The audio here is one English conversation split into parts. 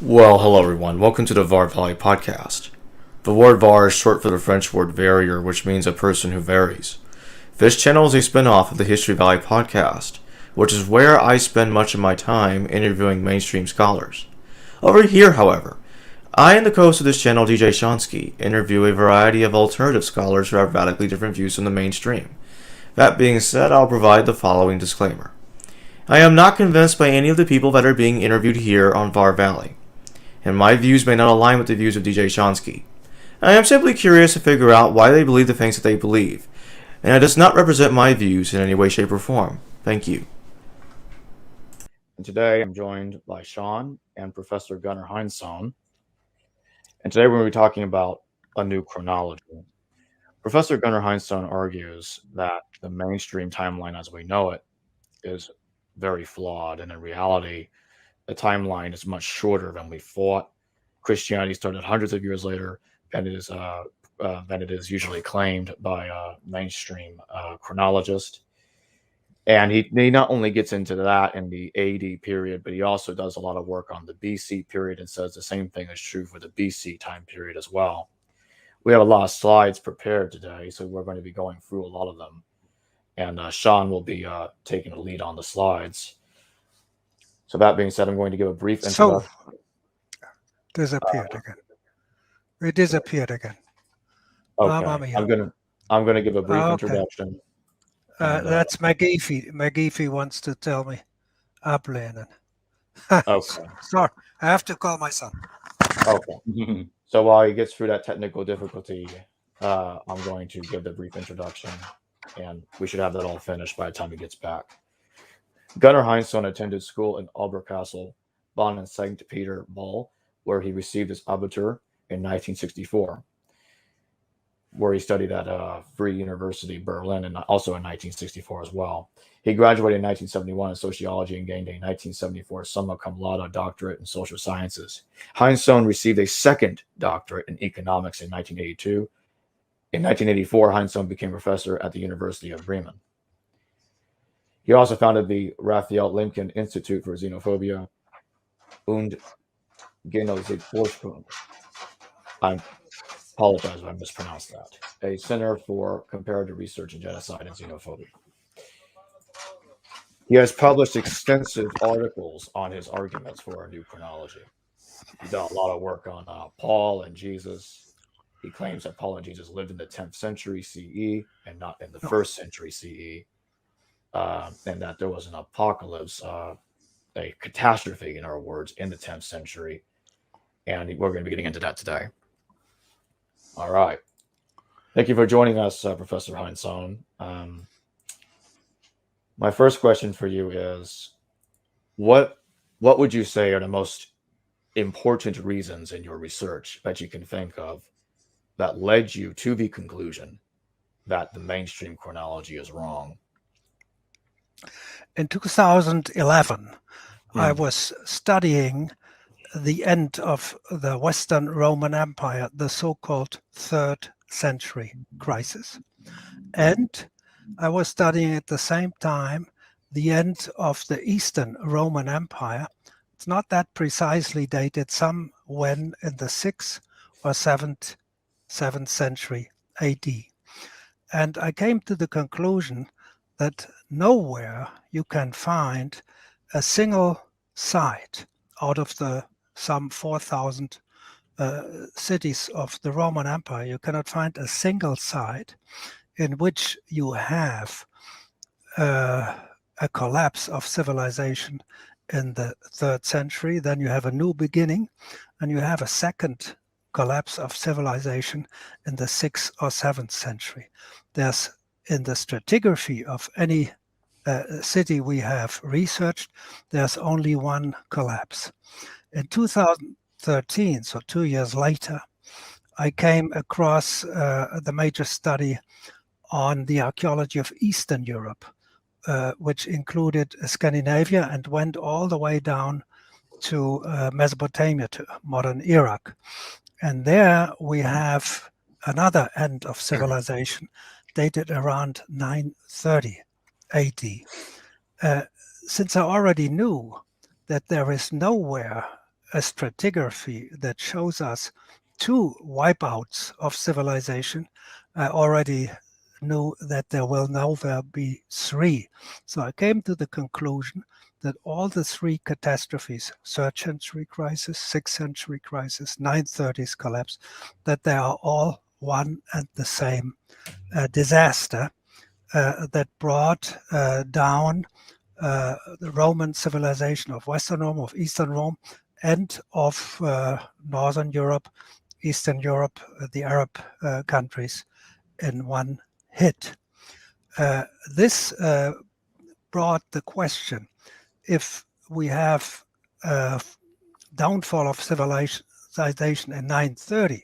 Well, hello everyone. Welcome to the Var Valley podcast. The word var is short for the French word varier, which means a person who varies. This channel is a spin-off of the History Valley podcast, which is where I spend much of my time interviewing mainstream scholars. Over here, however, I and the co-host of this channel, DjSeanski, interview a variety of alternative scholars who have radically different views from the mainstream. That being said, I'll provide the following disclaimer. I am not convinced by any of the people that are being interviewed here on Var Valley, and my views may not align with the views of DjSeanski. I am simply curious to figure out why they believe the things that they believe, and it does not represent my views in any way, shape, or form. Thank you. And today I'm joined by Sean and Professor Gunnar Heinsohn, and today we're going to be talking about a new chronology. Professor Gunnar Heinsohn argues that the mainstream timeline as we know it is very flawed, and in reality, the timeline is much shorter than we thought. Christianity started hundreds of years later than it is usually claimed by a mainstream chronologist. And he not only gets into that in the AD period, but he also does a lot of work on the BC period and says the same thing is true for the BC time period as well. We have a lot of slides prepared today, so we're going to be going through a lot of them. And Sean will be taking the lead on the slides. So that being said, I'm going to give a brief introduction. Disappeared again. It disappeared again. Okay, I'm gonna give a brief introduction. That's McGeefy. McGeefy wants to tell me ablehnen. Okay. Sorry, I have to call my son. Okay. So while he gets through that technical difficulty, I'm going to give the brief introduction, and we should have that all finished by the time he gets back. Gunnar Heinsohn attended school in Oberkassel, Bonn, and St. Peter, Ball, where he received his Abitur in 1964, where he studied at Free University, Berlin, and also in 1964 as well. He graduated in 1971 in sociology and gained a 1974 summa cum laude doctorate in social sciences. Heinsohn received a second doctorate in economics in 1982. In 1984, Heinsohn became professor at the University of Bremen. He also founded the Raphael Lemkin Institute for Xenophobia und Genocidforschung. I apologize if I mispronounced that. A center for comparative research in genocide and xenophobia. He has published extensive articles on his arguments for a new chronology. He's done a lot of work on Paul and Jesus. He claims that Paul and Jesus lived in the 10th century CE and not in the 1st century CE. And that there was an apocalypse, a catastrophe, in our words, in the 10th century. And we're going to be getting into that today. All right. Thank you for joining us, Professor Heinsohn. My first question for you is, what would you say are the most important reasons in your research that you can think of that led you to the conclusion that the mainstream chronology is wrong? In 2011, I was studying the end of the Western Roman Empire, the so-called 3rd century crisis. And I was studying at the same time the end of the Eastern Roman Empire. It's not that precisely dated, some when in the 6th or 7th century AD. And I came to the conclusion that nowhere you can find a single site out of the some 4,000 cities of the Roman Empire. You cannot find a single site in which you have a collapse of civilization in the 3rd century. Then you have a new beginning, and you have a second collapse of civilization in the 6th or 7th century. There's in the stratigraphy of any city we have researched, there's only one collapse. In 2013, so 2 years later, I came across the major study on the archaeology of Eastern Europe, which included Scandinavia and went all the way down to Mesopotamia, to modern Iraq. And there we have another end of civilization dated around 930 AD. Since I already knew that there is nowhere a stratigraphy that shows us two wipeouts of civilization, I already knew that there will nowhere be three. So I came to the conclusion that all the three catastrophes, 3rd century crisis, 6th century crisis, 930s collapse, that they are all one and the same disaster that brought down the Roman civilization of Western Rome, of Eastern Rome, and of Northern Europe, Eastern Europe, the Arab countries in one hit. This brought the question, if we have a downfall of civilization in 930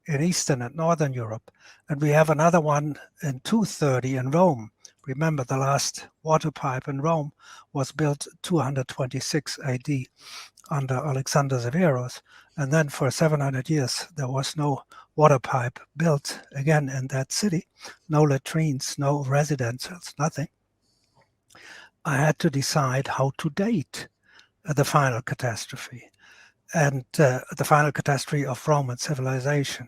in Eastern and Northern Europe, and we have another one in 230 in Rome. Remember, the last water pipe in Rome was built 226 AD under Alexander Severus, and then for 700 years there was no water pipe built again in that city, no latrines, no residentials, nothing. I had to decide how to date the final catastrophe and the final catastrophe of Roman civilization.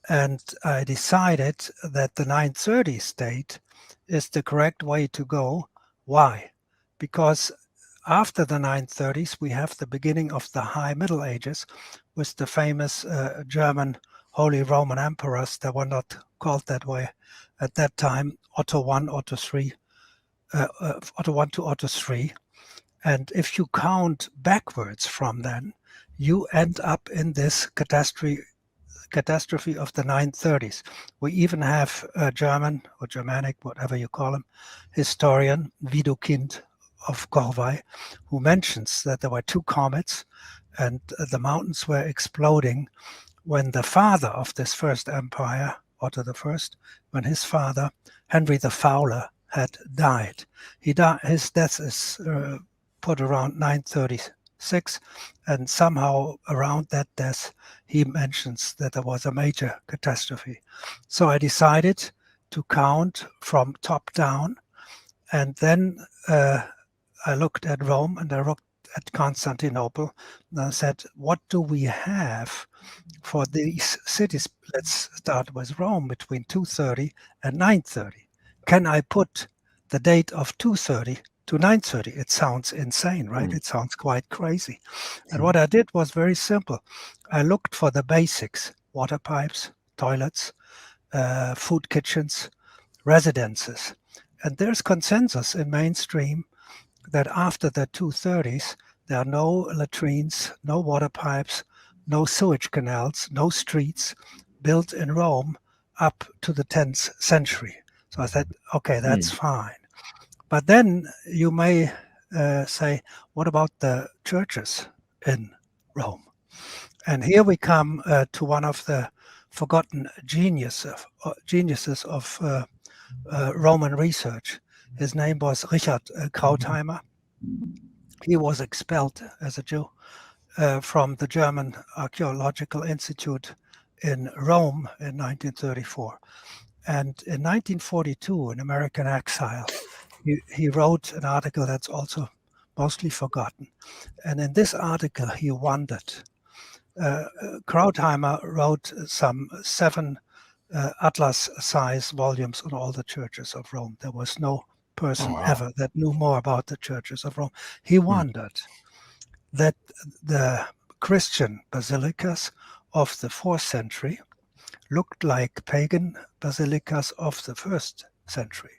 And I decided that the 930s date is the correct way to go. Why? Because after the 930s, we have the beginning of the High Middle Ages with the famous German Holy Roman Emperors. They were not called that way at that time, Otto I, Otto III, Otto I to Otto III. And if you count backwards from then, you end up in this catastrophe of the 930s. We even have a German or Germanic, whatever you call him, historian, Widukind of Corvey, who mentions that there were two comets and the mountains were exploding when the father of this first empire, Otto I, when his father, Henry the Fowler, had died. His death is put around 936, and somehow around that death, he mentions that there was a major catastrophe. So I decided to count from top down, and then I looked at Rome and I looked at Constantinople, and I said, what do we have for these cities? Let's start with Rome between 230 and 930. Can I put the date of 230 to 930? It sounds insane, right? It sounds quite crazy. And what I did was very simple. I looked for the basics: water pipes, toilets, food kitchens, residences. And there's consensus in mainstream that after the 230s, there are no latrines, no water pipes, no sewage canals, no streets built in Rome up to the 10th century. So I said, okay, that's fine. But then you may say, what about the churches in Rome? And here we come to one of the forgotten geniuses of Roman research. His name was Richard Krautheimer. He was expelled as a Jew from the German Archaeological Institute in Rome in 1934. And in 1942, in American exile, he wrote an article that's also mostly forgotten. And in this article, he wondered. Krautheimer wrote some 7 atlas-size volumes on all the churches of Rome. There was no person ever that knew more about the churches of Rome. He wondered that the Christian basilicas of the 4th century looked like pagan basilicas of the 1st century,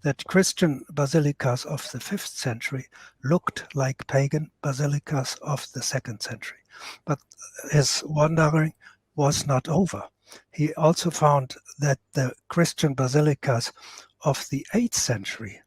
that Christian basilicas of the 5th century looked like pagan basilicas of the 2nd century. But his wandering was not over. He also found that the Christian basilicas of the 8th century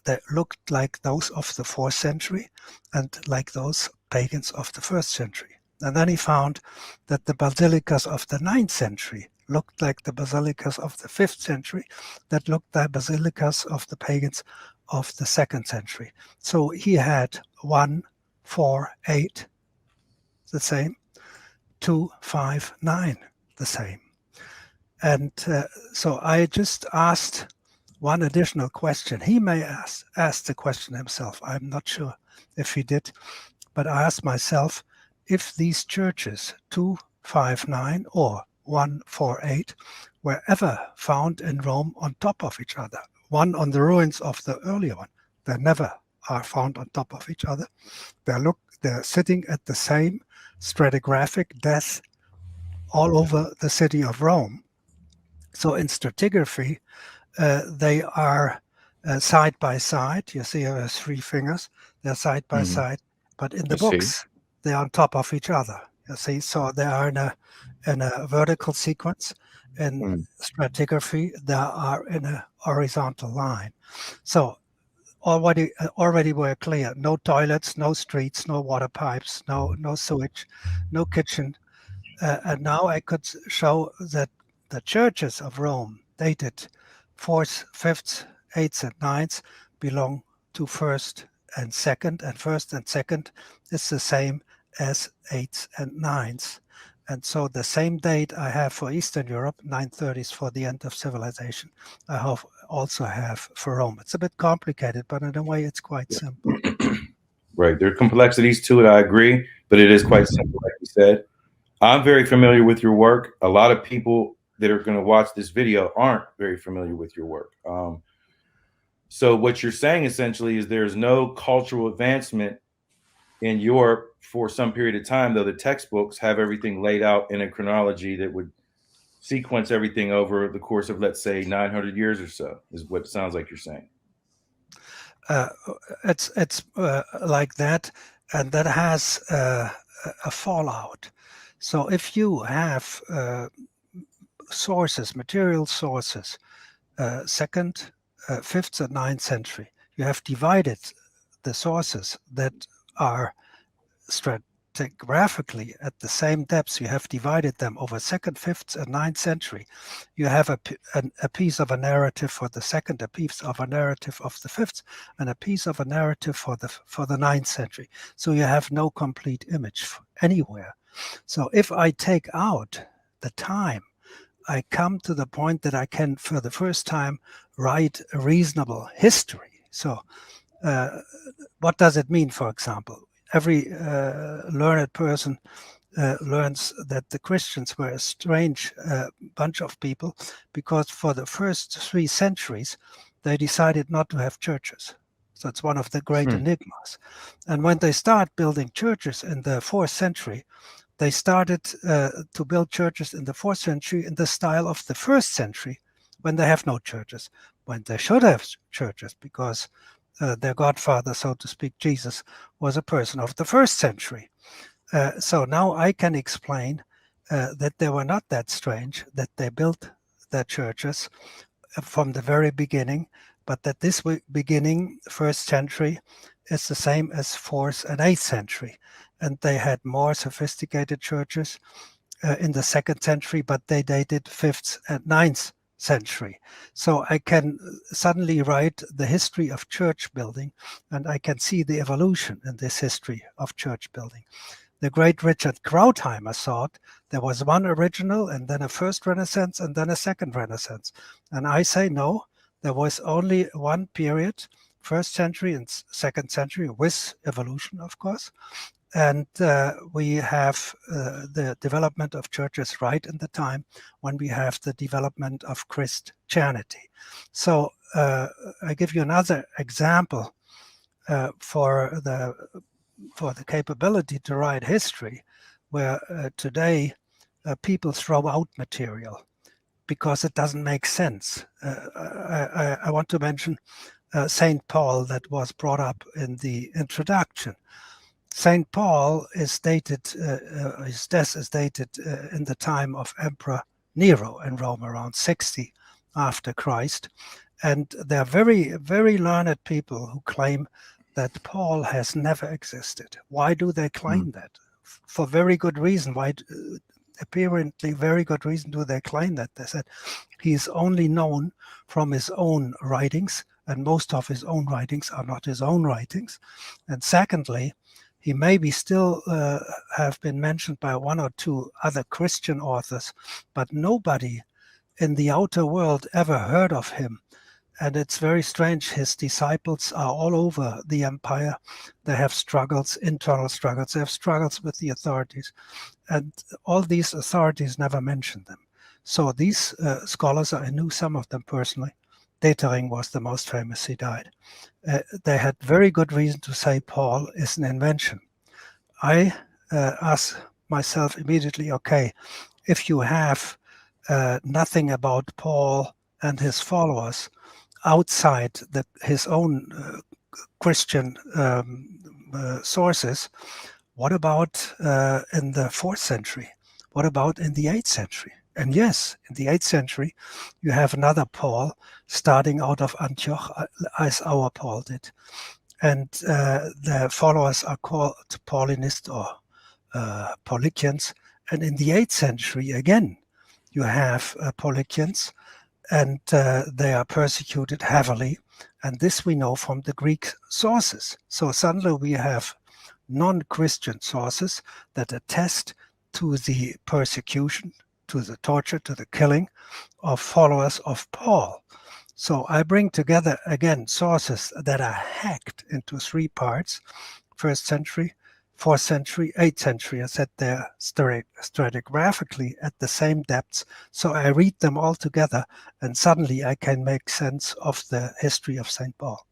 that looked like those of the 4th century and like those pagans of the 1st century. And then he found that the basilicas of the 9th century looked like the basilicas of the 5th century that looked like basilicas of the pagans of the 2nd century. So he had 1, 4, 8, the same, 2, 5, 9, the same. And so I just asked one additional question. He may ask the question himself. I'm not sure if he did. But I asked myself, if these churches, 259 or 148, were ever found in Rome on top of each other, one on the ruins of the earlier one, they never are found on top of each other. They're sitting at the same stratigraphic depth all over the city of Rome. So in stratigraphy, they are side by side. You see, there's 3 fingers. They're side by side. But in the books, they're on top of each other. You see, so they are in a vertical sequence. In stratigraphy, they are in a horizontal line. So already we're clear. No toilets, no streets, no water pipes, no sewage, no kitchen. And now I could show that the churches of Rome, dated 4th, 5th, 8th, and 9th, belong to 1st and 2nd, and 1st and 2nd is the same as 8th and 9th. And so the same date I have for Eastern Europe, 930s for the end of civilization, I also have for Rome. It's a bit complicated, but in a way it's quite simple. Right. There are complexities to it, I agree, but it is quite simple, like you said. I'm very familiar with your work. A lot of people that are going to watch this video aren't very familiar with your work. So what you're saying essentially is there's no cultural advancement in Europe for some period of time, though the textbooks have everything laid out in a chronology that would sequence everything over the course of, let's say, 900 years or so, is what it sounds like you're saying. It's like that, and that has a fallout. So if you have sources, material sources, 2nd, 5th, and 9th century, you have divided the sources that are stratigraphically at the same depths. You have divided them over 2nd, 5th, and 9th century. You have a piece of a narrative for the 2nd, a piece of a narrative of the 5th, and a piece of a narrative for the 9th century. So you have no complete image anywhere. So if I take out the time, I come to the point that I can, for the first time, write a reasonable history. So what does it mean, for example? Every learned person learns that the Christians were a strange bunch of people, because for the first 3 centuries, they decided not to have churches. So it's one of the great enigmas. And when they start building churches in the 4th century, they started to build churches in the 4th century in the style of the 1st century, when they have no churches, when they should have churches, because their godfather, so to speak, Jesus, was a person of the 1st century. So now I can explain that they were not that strange, that they built their churches from the very beginning, but that this beginning, 1st century, is the same as 4th and 8th century. And they had more sophisticated churches in the 2nd century, but they dated 5th and 9th century. So I can suddenly write the history of church building, and I can see the evolution in this history of church building. The great Richard Krautheimer thought there was one original, and then a first Renaissance, and then a second Renaissance. And I say no, there was only one period, 1st century and 2nd century, with evolution, of course. And we have the development of churches right in the time when we have the development of Christianity. So I give you another example for the capability to write history, where today people throw out material because it doesn't make sense. I want to mention St. Paul, that was brought up in the introduction. St. Paul is dated, his death is dated in the time of Emperor Nero in Rome, around 60 after Christ. And there are very, very learned people who claim that Paul has never existed. Why do they claim that? For very good reason. Apparently very good reason do they claim that. They said he is only known from his own writings, and most of his own writings are not his own writings. And secondly, he maybe still have been mentioned by 1 or 2 other Christian authors, but nobody in the outer world ever heard of him And it's very strange. His disciples are all over the empire. They have struggles, internal struggles. They have struggles with the authorities. And all these authorities never mention them. So these scholars, I knew some of them personally. Detering was the most famous, he died. They had very good reason to say Paul is an invention. I asked myself immediately, okay, if you have nothing about Paul and his followers outside his own Christian sources, what about in the 4th century? What about in the 8th century? And yes, in the 8th century, you have another Paul starting out of Antioch, as our Paul did. And the followers are called Paulinists or Paulicians. And in the 8th century, again, you have Paulicians, and they are persecuted heavily. And this we know from the Greek sources. So suddenly we have non-Christian sources that attest to the persecution, to the torture, to the killing of followers of Paul. So I bring together, again, sources that are hacked into 3 parts: 1st century, 4th century, 8th century. I said they're stratigraphically at the same depths. So I read them all together, and suddenly I can make sense of the history of St. Paul.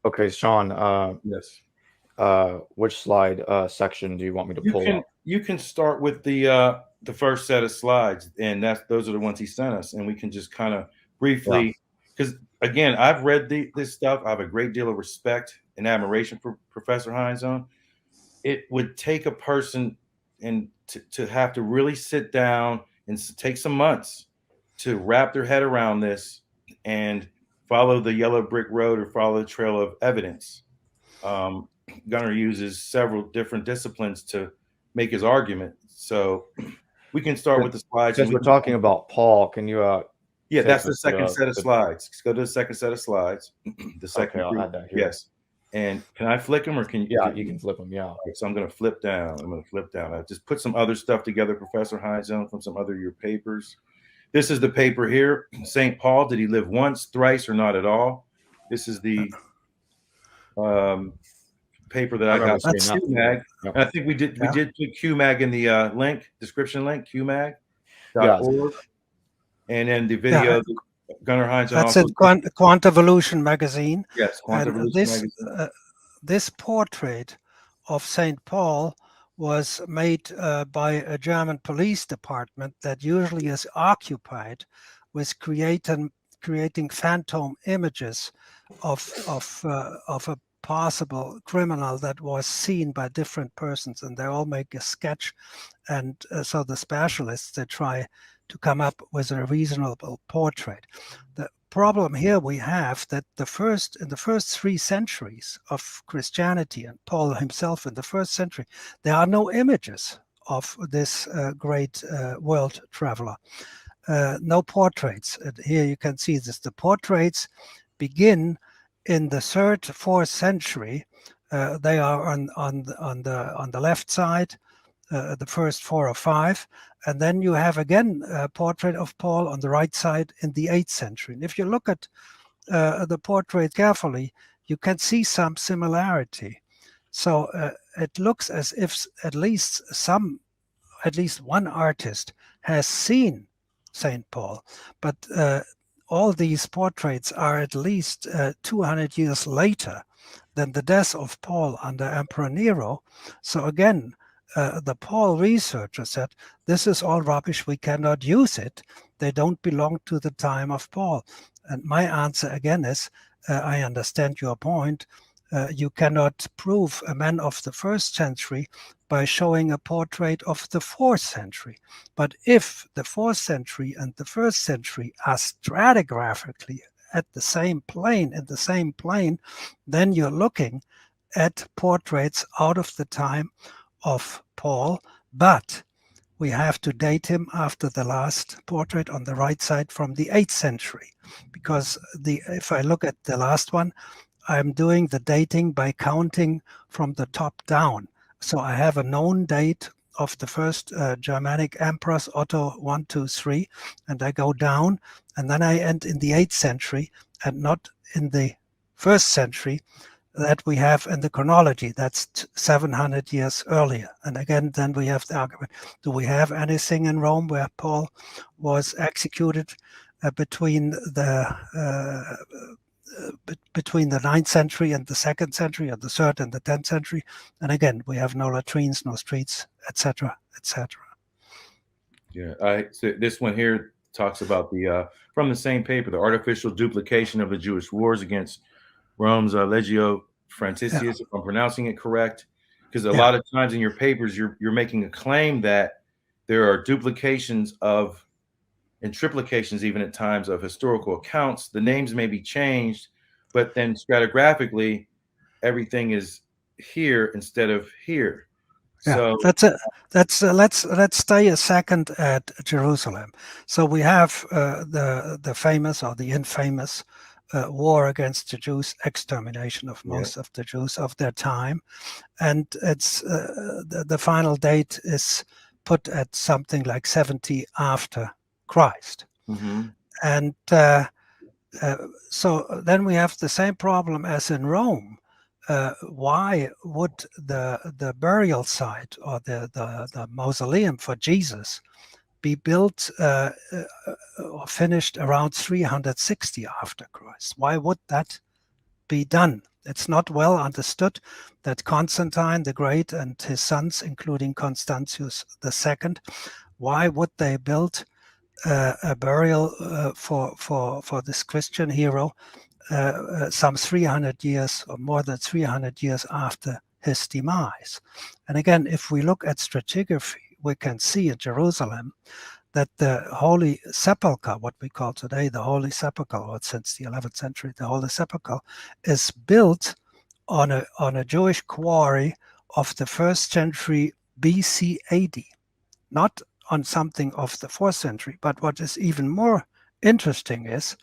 Okay, Sean, Yes. which slide section do you want me to pull up? You can start with the first set of slides, and those are the ones he sent us, and we can just kind of briefly, because again, I've read this stuff. I have a great deal of respect and admiration for Professor Heinsohn. It would take a person and to have to really sit down and take some months to wrap their head around this and follow the yellow brick road or follow the trail of evidence. Gunnar uses several different disciplines to make his argument. So we can start with the slides. Since we're talking about Paul, can you yeah, that's the second set of slides. Let's go to the second set of slides. The second I'll add that here. Yes. And can I flick them, or can you? Yeah, you can flip them. Yeah. Okay, so I'm going to flip down. I just put some other stuff together, Professor Heinsohn, from some other of your papers. This is the paper here. St. Paul, did he live once, thrice, or not at all? This is the paper that I got from QMag. Yep. And I think we did put QMag in the description link, QMag.org. And then the video, Gunnar Heinsohn. That's in Quantavolution magazine. Yes, Quantavolution magazine. This portrait of St. Paul was made by a German police department that usually is occupied with creating phantom images of a possible criminal that was seen by different persons, and they all make a sketch, and so the specialists, they try to come up with a reasonable portrait. The problem here we have that in the first 3 centuries of Christianity, and Paul himself in the 1st century, there are no images of this great world traveler. No portraits. And here you can see this. The portraits begin in the 3rd, 4th century. They are on the left side, the first 4 or 5, and then you have again a portrait of Paul on the right side in the 8th century. And if you look at the portrait carefully, you can see some similarity. So it looks as if at least one artist has seen St. Paul, but all these portraits are at least 200 years later than the death of Paul under Emperor Nero. So again, the Paul researcher said, this is all rubbish, we cannot use it. They don't belong to the time of Paul. And my answer again is, I understand your point. You cannot prove a man of the 1st century by showing a portrait of the 4th century. But if the 4th century and the 1st century are stratigraphically at the same plane, then you're looking at portraits out of the time of Paul, but we have to date him after the last portrait on the right side from the 8th century, because if I look at the last one, I'm doing the dating by counting from the top down. So I have a known date of the first Germanic emperors, Otto 1, 2, 3, and I go down, and then I end in the 8th century and not in the 1st century that we have in the chronology. That's 700 years earlier. And again, then we have the argument, do we have anything in Rome where Paul was executed between the 9th century and the 2nd century, or the 3rd and the 10th century? And again, we have no latrines, no streets, etc., etc. Yeah, so this one here talks about the from the same paper, the artificial duplication of the Jewish wars against Rome's Legio Franciscus, if I'm pronouncing it correct, because a lot of times in your papers, you're making a claim that there are duplications of and triplications even at times of historical accounts. The names may be changed, but then stratigraphically, everything is here instead of here. Yeah, so let's stay a second at Jerusalem. So we have the famous or the infamous war against the Jews, extermination of most of the Jews of their time, and it's the final date is put at something like 70 after Christ. And so then we have the same problem as in Rome. Why would the burial site or the mausoleum for Jesus be built or finished around 360 after Christ? Why would that be done? It's not well understood that Constantine the Great and his sons, including Constantius II, why would they build a burial for this Christian hero some 300 years or more than 300 years after his demise? And again, if we look at stratigraphy, we can see in Jerusalem that the Holy Sepulchre, what we call today the Holy Sepulchre, or since the 11th century, the Holy Sepulchre, is built on a Jewish quarry of the 1st century BC AD, not on something of the 4th century. But what is even more interesting is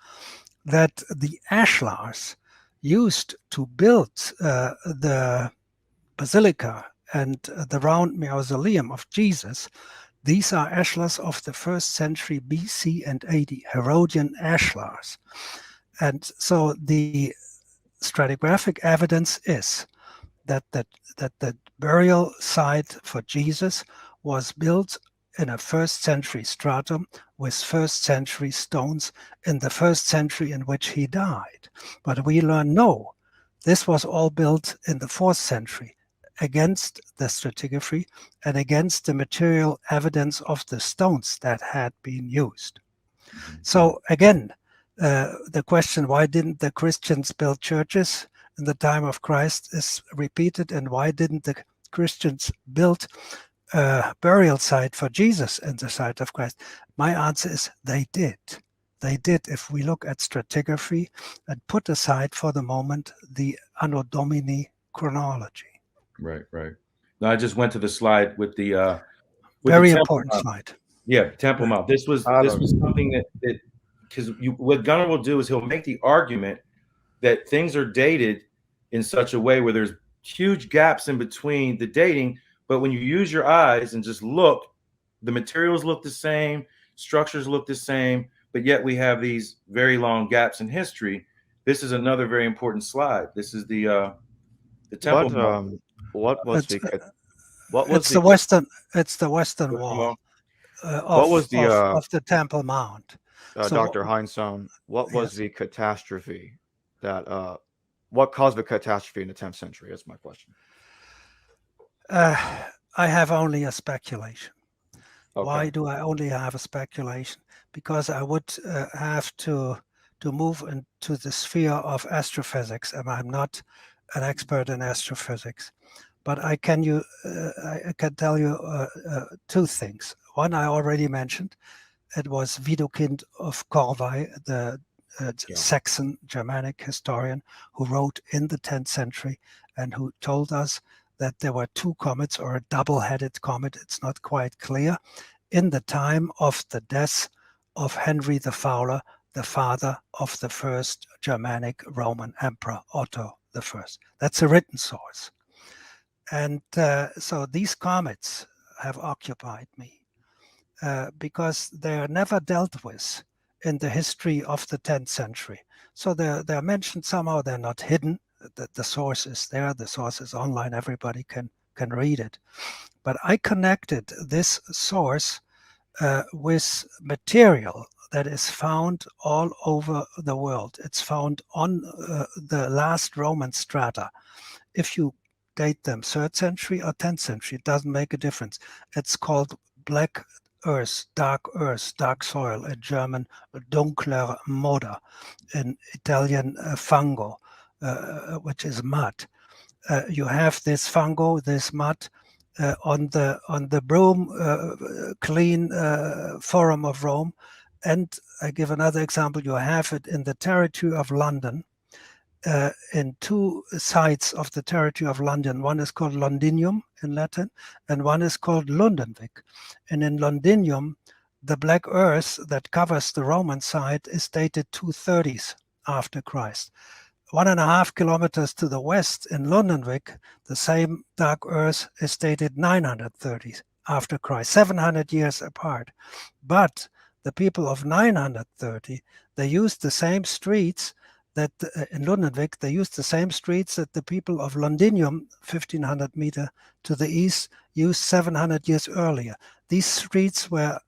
that the ashlars used to build the basilica and the round mausoleum of Jesus, these are ashlars of the 1st century BC and AD, Herodian ashlars. And so the stratigraphic evidence is that the burial site for Jesus was built in a 1st century stratum with 1st century stones in the 1st century in which he died. But we learn, no, this was all built in the 4th century against the stratigraphy and against the material evidence of the stones that had been used. So again, the question, why didn't the Christians build churches in the time of Christ, is repeated, and why didn't the Christians build burial site for Jesus in the site of Christ? My answer is they did. They did, if we look at stratigraphy and put aside for the moment the Anno Domini chronology. Right. Now I just went to the slide with the very important slide. Yeah, Temple Mount. This was something that because what Gunnar will do is he'll make the argument that things are dated in such a way where there's huge gaps in between the dating. But when you use your eyes and just look, the materials look the same, structures look the same, but yet we have these very long gaps in history. This is another very important slide. This is the temple. It's the western wall of the Temple Mount. Dr. Heinsohn, what was the catastrophe that what caused the catastrophe in the 10th century? That's my question. I have only a speculation. Okay. Why do I only have a speculation? Because I would have to move into the sphere of astrophysics, and I'm not an expert in astrophysics. But I can tell you two things. One I already mentioned. It was Widukind of Corvey, the Saxon Germanic historian, who wrote in the 10th century and who told us that there were two comets, or a double-headed comet, it's not quite clear, in the time of the death of Henry the Fowler, the father of the first Germanic Roman emperor, Otto I. That's a written source. And so these comets have occupied me because they are never dealt with in the history of the 10th century. So they're mentioned somehow, they're not hidden. The source is there, the source is online, everybody can read it. But I connected this source with material that is found all over the world. It's found on the last Roman strata. If you date them 3rd century or 10th century, it doesn't make a difference. It's called black earth, dark soil, in German dunkler Moder, in Italian fango, which is mud. You have this fango, this mud, on the broom clean Forum of Rome. And I give another example. You have it in the territory of London, in 2 sites of the territory of London. One is called Londinium in Latin, and one is called Lundenwic. And in Londinium, the black earth that covers the Roman side is dated 230s after Christ. 1.5 kilometers to the west in Lundenwic, the same dark earth is dated 930s after Christ, 700 years apart. But the people of 930, they used the same streets that in Lundenwic, they used the same streets that the people of Londinium, 1500 meters to the east, used 700 years earlier. These streets were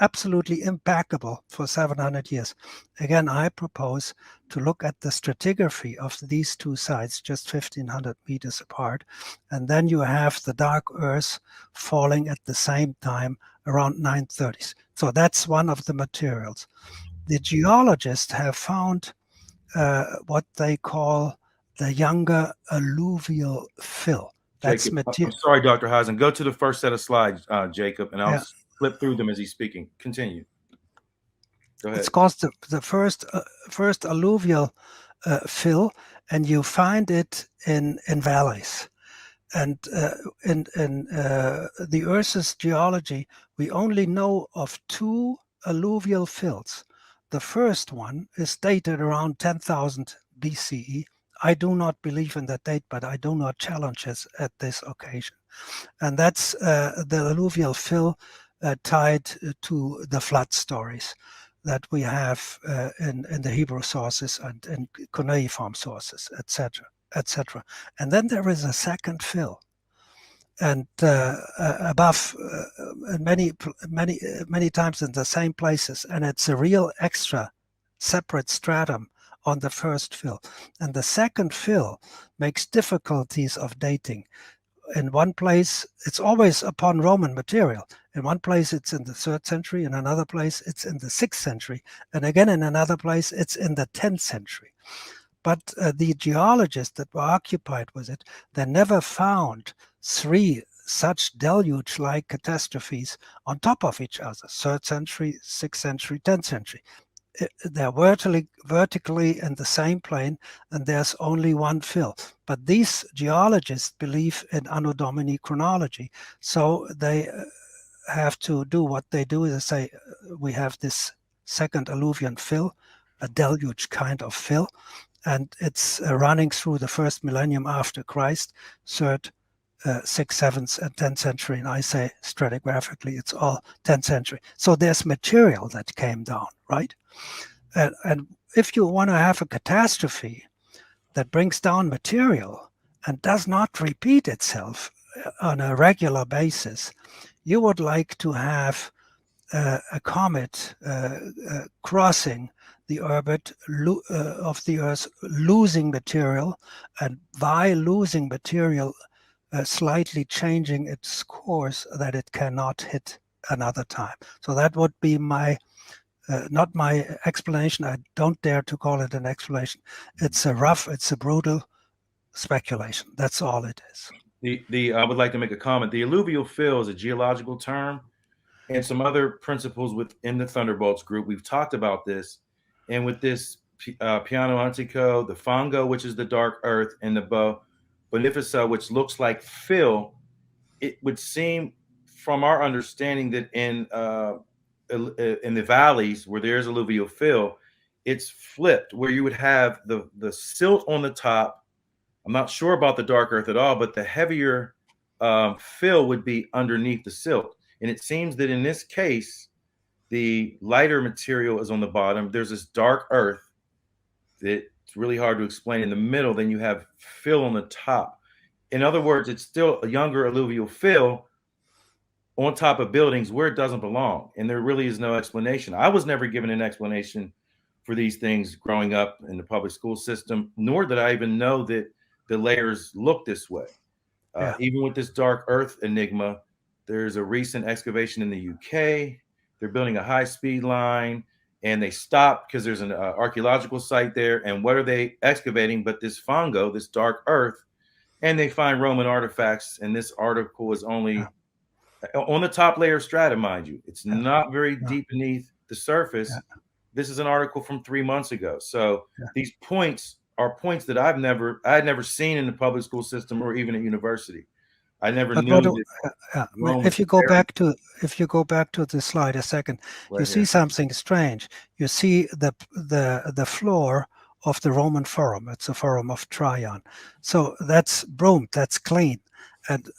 absolutely impeccable for 700 years. Again, I propose to look at the stratigraphy of these 2 sites, just 1500 meters apart, and then you have the dark earth falling at the same time around 930s. So that's one of the materials. The geologists have found what they call the younger alluvial fill. That's Jacob, material. I'm sorry, Dr. Heinsohn. Go to the first set of slides, Jacob, and I'll flip through them as he's speaking. Continue. Go ahead. It's called the first alluvial fill, and you find it in valleys. And in the Earth's geology, we only know of 2 alluvial fills. The first one is dated around 10,000 BCE. I do not believe in that date, but I do not challenge it at this occasion. And that's the alluvial fill tied to the flood stories that we have in the Hebrew sources and in cuneiform sources, etc., etc. And then there is a second fill, and above many times in the same places, and it's a real extra separate stratum on the first fill. And the second fill makes difficulties of dating. In one place, it's always upon Roman material. In one place, it's in the 3rd century. In another place, it's in the 6th century. And again, in another place, it's in the 10th century. But the geologists that were occupied with it, they never found 3 such deluge-like catastrophes on top of each other, 3rd century, 6th century, 10th century. They're vertically in the same plane, and there's only one fill. But these geologists believe in Anno Domini chronology, so they have to do what they do. They say, we have this second alluvial fill, a deluge kind of fill, and it's running through the first millennium after Christ, 3rd, 6th, 7th, and 10th century, and I say stratigraphically it's all 10th century. So there's material that came down, right? And if you want to have a catastrophe that brings down material and does not repeat itself on a regular basis, you would like to have a comet crossing the orbit of the Earth, losing material, and by losing material, slightly changing its course that it cannot hit another time. So that would be my, not my explanation. I don't dare to call it an explanation. It's a brutal speculation. That's all it is. I would like to make a comment. The alluvial fill is a geological term, and some other principles within the Thunderbolts group. We've talked about this, and with this piano antico, the fango, which is the dark earth, and the bonifica, which looks like fill, it would seem, from our understanding, that in the valleys where there's alluvial fill, it's flipped, where you would have the silt on the top. I'm not sure about the dark earth at all, but the heavier fill would be underneath the silt. And it seems that in this case, the lighter material is on the bottom. There's this dark earth that it's really hard to explain in the middle. Then you have fill on the top. In other words, it's still a younger alluvial fill on top of buildings where it doesn't belong. And there really is no explanation. I was never given an explanation for these things growing up in the public school system, nor did I even know that the layers look this way. Even with this dark earth enigma, there's a recent excavation in the UK. They're building a high-speed line, and they stopped because there's an archaeological site there. And what are they excavating but this fungo, this dark earth? And they find Roman artifacts. And this article is only on the top layer of strata, mind you. It's not very deep beneath the surface. This is an article from 3 months ago. So these points are points that I had never seen in the public school system or even at university. I never knew. If you go back to the slide a second, you see something strange. You see the floor of the Roman Forum. It's a Forum of Traian. So that's broomed, that's clean. And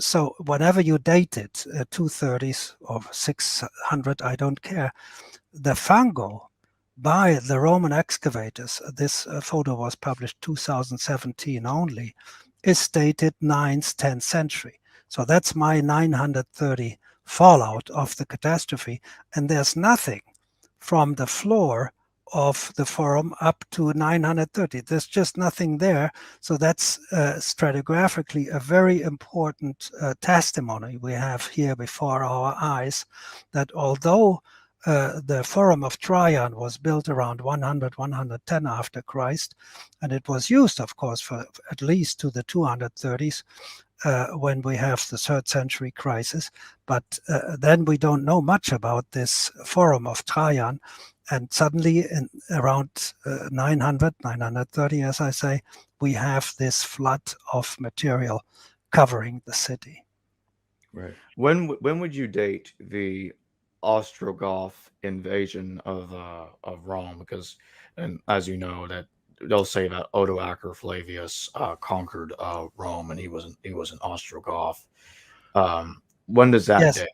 so whenever you date it, 230s or 600, I don't care, the fungo by the Roman excavators, this photo was published 2017 only, is dated 9th, 10th century. So that's my 930 fallout of the catastrophe. And there's nothing from the floor of the forum up to 930. There's just nothing there. So that's stratigraphically a very important testimony we have here before our eyes, that although the Forum of Traian was built around 100, 110 after Christ, and it was used, of course, for at least to the 230s when we have the 3rd century crisis. But then we don't know much about this Forum of Traian. And suddenly, in around 900, 930, as I say, we have this flood of material covering the city. Right. When would you date the Ostrogoth invasion of Rome? Because, and as you know, that they'll say that Odoacer Flavius conquered Rome, and he was an Ostrogoth. When does that date?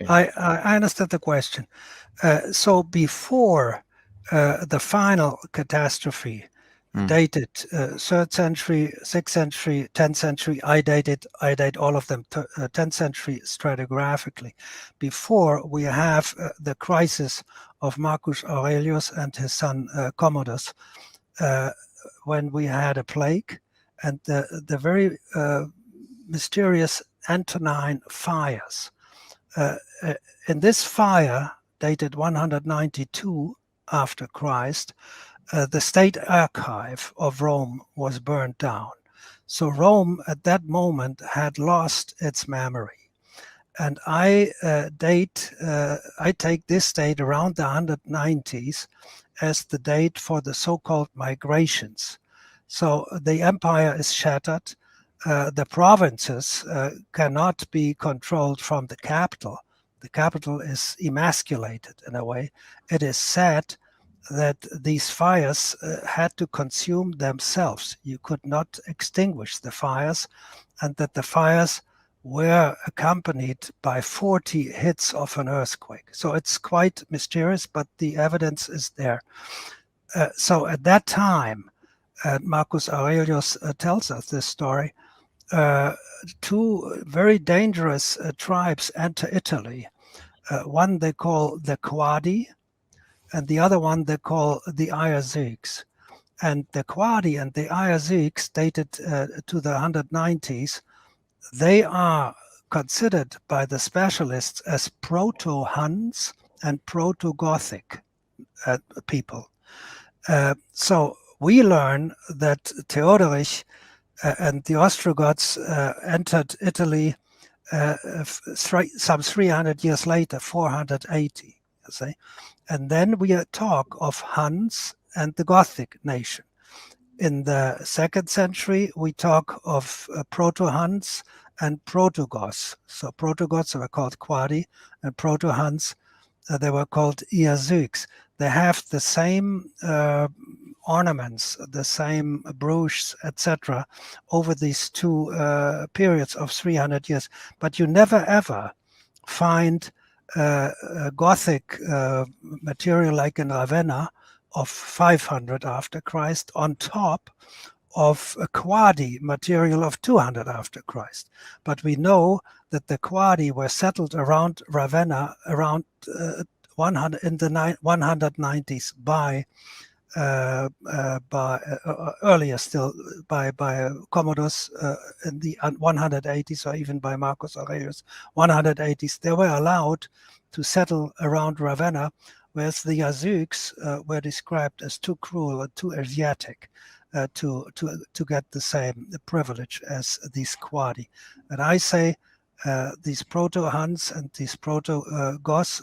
I understand the question. So before the final catastrophe, dated 3rd century, 6th century, 10th century, I date all of them 10th century stratigraphically. Before we have the crisis of Marcus Aurelius and his son Commodus, when we had a plague and the very mysterious Antonine fires. In this fire, dated 192 after Christ, the state archive of Rome was burned down. So Rome at that moment had lost its memory. And I take this date around the 190s as the date for the so-called migrations. So the empire is shattered. The provinces cannot be controlled from the capital. The capital is emasculated in a way. It is said that these fires had to consume themselves. You could not extinguish the fires, and that the fires were accompanied by 40 hits of an earthquake. So it's quite mysterious, but the evidence is there. So at that time, Marcus Aurelius tells us this story, two very dangerous tribes enter Italy. One they call the Quadi, and the other one they call the Iazyges. And the Quadi and the Iazyges, dated to the 190s, they are considered by the specialists as proto-Huns and proto-Gothic people. So we learn that Theodoric and the Ostrogoths entered Italy some 300 years later, 480, you see. And then we talk of Huns and the Gothic nation. In the 2nd century, we talk of proto-Huns and proto-Goths. So proto-Goths were called Quadi, and proto-Huns, they were called Iazyges. They have the same ornaments, the same brooches, etc., over these two periods of 300 years. But you never ever find Gothic material like in Ravenna of 500 after Christ on top of a Quadi material of 200 after Christ. But we know that the Quadi were settled around Ravenna around 100 in the 190s by earlier still by Commodus in the 180s, or even by Marcus Aurelius 180s. They were allowed to settle around Ravenna, whereas the Yazooks were described as too cruel or too Asiatic to get the same privilege as these Quadi. And I say these proto-Huns and these proto-Goths,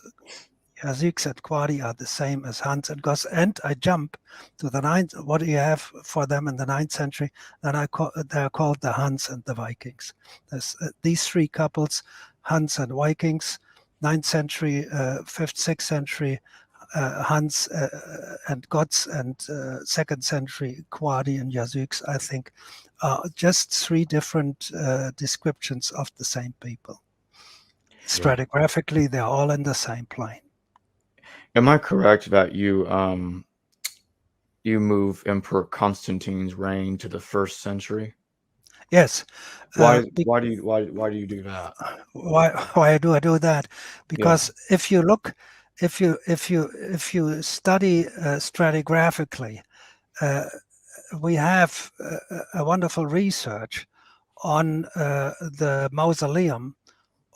Yazooks and Quadi, are the same as Huns and Goths. And I jump to the 9th, what do you have for them in the 9th century? Then they're called the Huns and the Vikings. There's these three couples, Huns and Vikings, 9th century, 5th, 6th century, Huns and Goths, and 2nd century Quadi and Yazooks, I think, are just three different descriptions of the same people. Stratigraphically, they're all in the same plane. Am I correct that you move Emperor Constantine's reign to the 1st century? Yes. Why do you do that? Why do I do that? Because if you look, if you study stratigraphically, we have a wonderful research on the mausoleum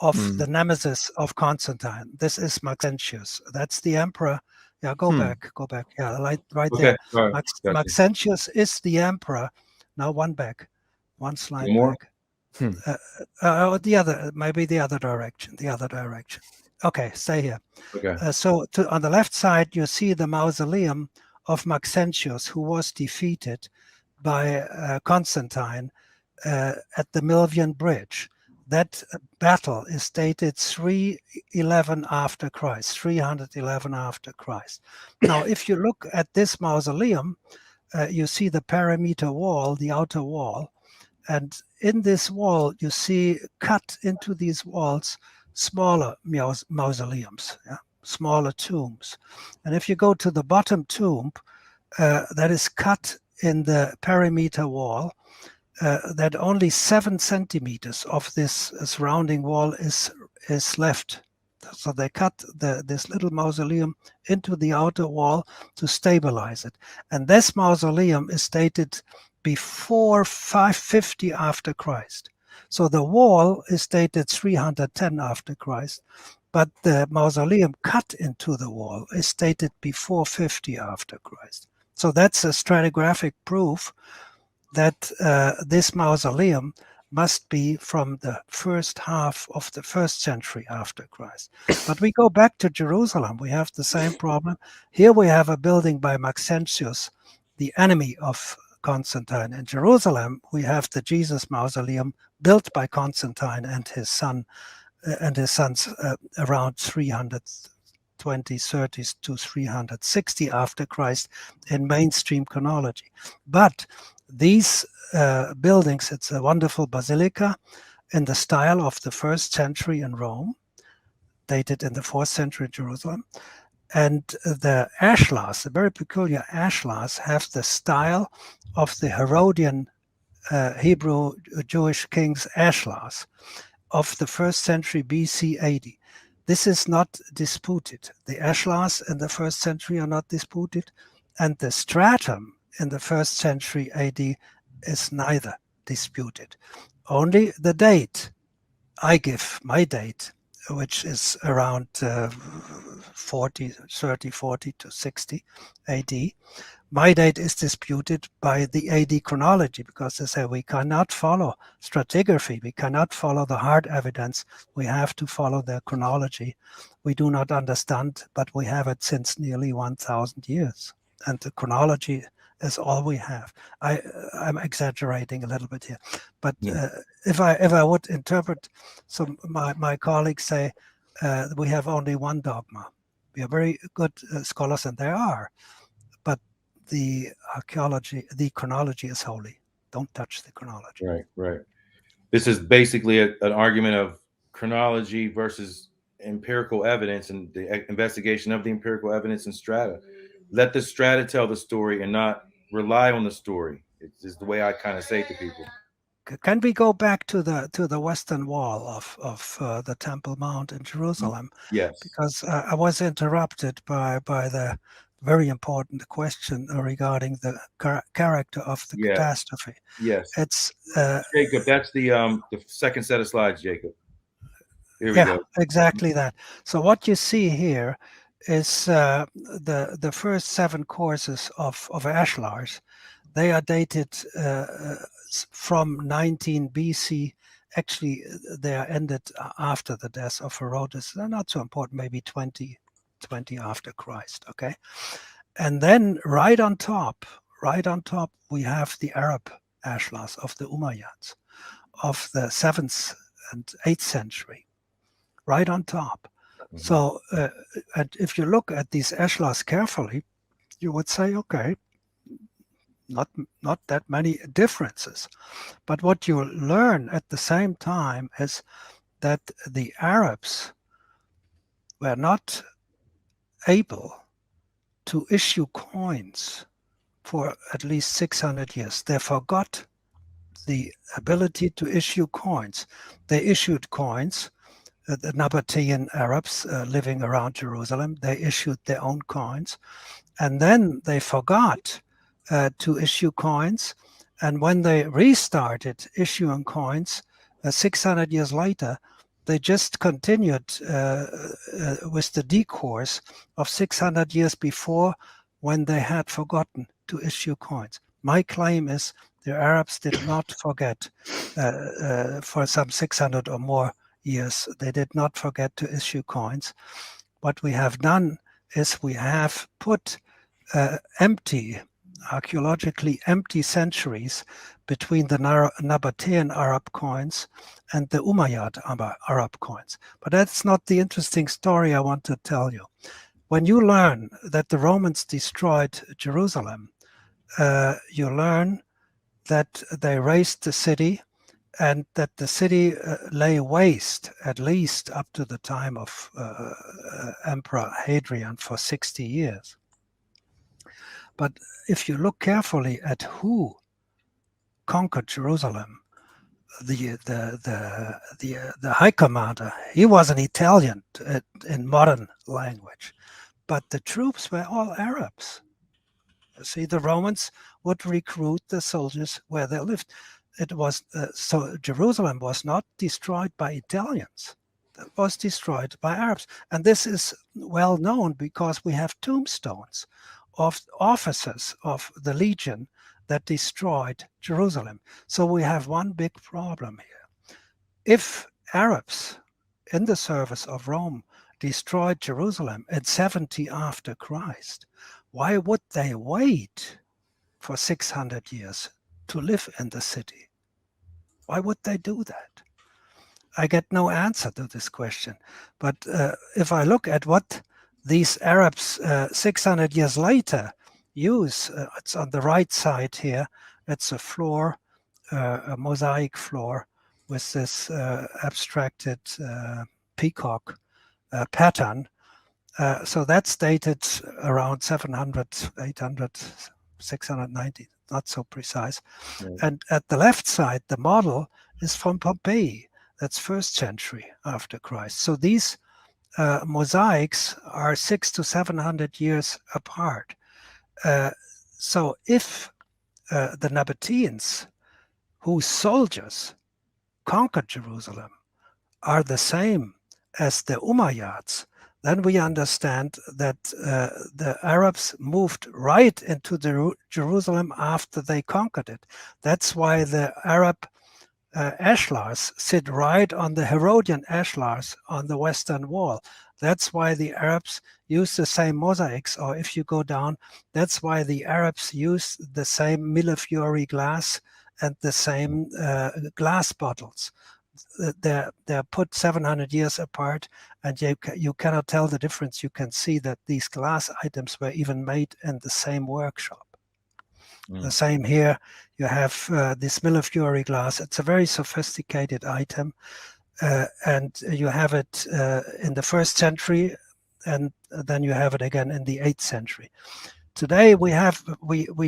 of the nemesis of Constantine. This is Maxentius. That's the emperor. Yeah, go back. Yeah, right Okay. there. Right. Maxentius is the emperor. Now one slide back. The other, maybe the other direction. Okay, stay here. Okay. So on the left side, you see the mausoleum of Maxentius, who was defeated by Constantine at the Milvian Bridge. That battle is dated 311 after Christ, 311 after Christ. Now, if you look at this mausoleum, you see the perimeter wall, the outer wall, and in this wall, you see cut into these walls smaller mausoleums, smaller tombs. And if you go to the bottom tomb, that is cut in the perimeter wall, that only 7 centimeters of this surrounding wall is left. So they cut this little mausoleum into the outer wall to stabilize it. And this mausoleum is dated before 550 after Christ. So the wall is dated 310 after Christ, but the mausoleum cut into the wall is dated before 50 after Christ. So that's a stratigraphic proof that this mausoleum must be from the first half of the 1st century after Christ. But we go back to Jerusalem, we have the same problem. Here we have a building by Maxentius, the enemy of Constantine. In Jerusalem, we have the Jesus mausoleum built by Constantine and his son and his sons around 320-30s to 360 after Christ in mainstream chronology. But these buildings, it's a wonderful basilica in the style of the 1st century in Rome, dated in the 4th century in Jerusalem. And the ashlars, the very peculiar ashlars, have the style of the Herodian Hebrew Jewish kings' ashlars of the 1st century BC AD. This is not disputed. The ashlars in the 1st century are not disputed, and the stratum in the 1st century AD is neither disputed. Only the date, I give my date, which is around 40 to 60 AD. My date is disputed by the AD chronology, because they say we cannot follow stratigraphy, we cannot follow the hard evidence, we have to follow the chronology. We do not understand, but we have it since nearly 1,000 years. And the chronology is all we have. I'm exaggerating a little bit here, but if I would interpret, so my colleagues say we have only one dogma. We are very good scholars, and they are, but the archaeology, the chronology is holy. Don't touch the chronology. Right, right. This is basically an argument of chronology versus empirical evidence and the investigation of the empirical evidence in strata. Let the strata tell the story and not rely on the story. It's the way I kind of say to people. Can we go back to the western wall of the Temple Mount in Jerusalem? Yes. Because I was interrupted by the very important question regarding the character of the catastrophe. Yes. It's Jacob. That's the second set of slides, Jacob. Here we go. Exactly that. So what you see here is the first 7 courses of ashlars. They are dated from 19 BC. Actually, they are ended after the death of Herodes. They're not so important, maybe 20 after Christ, okay? And then right on top, we have the Arab ashlars of the Umayyads of the 7th and 8th century, right on top. Mm-hmm. So and if you look at these ashlars carefully, you would say, okay, not that many differences. But what you learn at the same time is that the Arabs were not able to issue coins for at least 600 years. They forgot the ability to issue coins. They issued coins. The Nabatean Arabs living around Jerusalem, they issued their own coins. And then they forgot to issue coins. And when they restarted issuing coins 600 years later, they just continued with the decourse of 600 years before, when they had forgotten to issue coins. My claim is the Arabs did not forget for some 600 or more years. They did not forget to issue coins. What we have done is we have put archaeologically empty centuries between the Nabatean Arab coins and the Umayyad Arab coins. But that's not the interesting story I want to tell you. When you learn that the Romans destroyed Jerusalem, you learn that they razed the city and that the city lay waste at least up to the time of Emperor Hadrian for 60 years. But if you look carefully at who conquered Jerusalem, the high commander, he was an Italian in modern language, but the troops were all Arabs. You see, the Romans would recruit the soldiers where they lived. It was so Jerusalem was not destroyed by Italians. It was destroyed by Arabs. And this is well known because we have tombstones of officers of the legion that destroyed Jerusalem. So we have one big problem here. If Arabs in the service of Rome destroyed Jerusalem in 70 after Christ, why would they wait for 600 years to live in the city? Why would they do that? I get no answer to this question. But if I look at what these Arabs 600 years later use, it's on the right side here, it's a floor, a mosaic floor with this abstracted peacock pattern. So that's dated around 700, 800, 690, not so precise. Right. And at the left side, the model is from Pompeii. That's 1st century after Christ. So these mosaics are 600 to 700 years apart. So if the Nabateans, whose soldiers conquered Jerusalem, are the same as the Umayyads, then we understand that the Arabs moved right into Jerusalem after they conquered it. That's why the Arab ashlars sit right on the Herodian ashlars on the western wall. That's why the Arabs use the same mosaics, or if you go down, that's why the Arabs use the same Millefiori glass and the same glass bottles. They're put 700 years apart, and you cannot tell the difference. You can see that these glass items were even made in the same workshop. The same here. You have this Millefiori glass. It's a very sophisticated item, and you have it in the 1st century, and then you have it again in the 8th century. Today we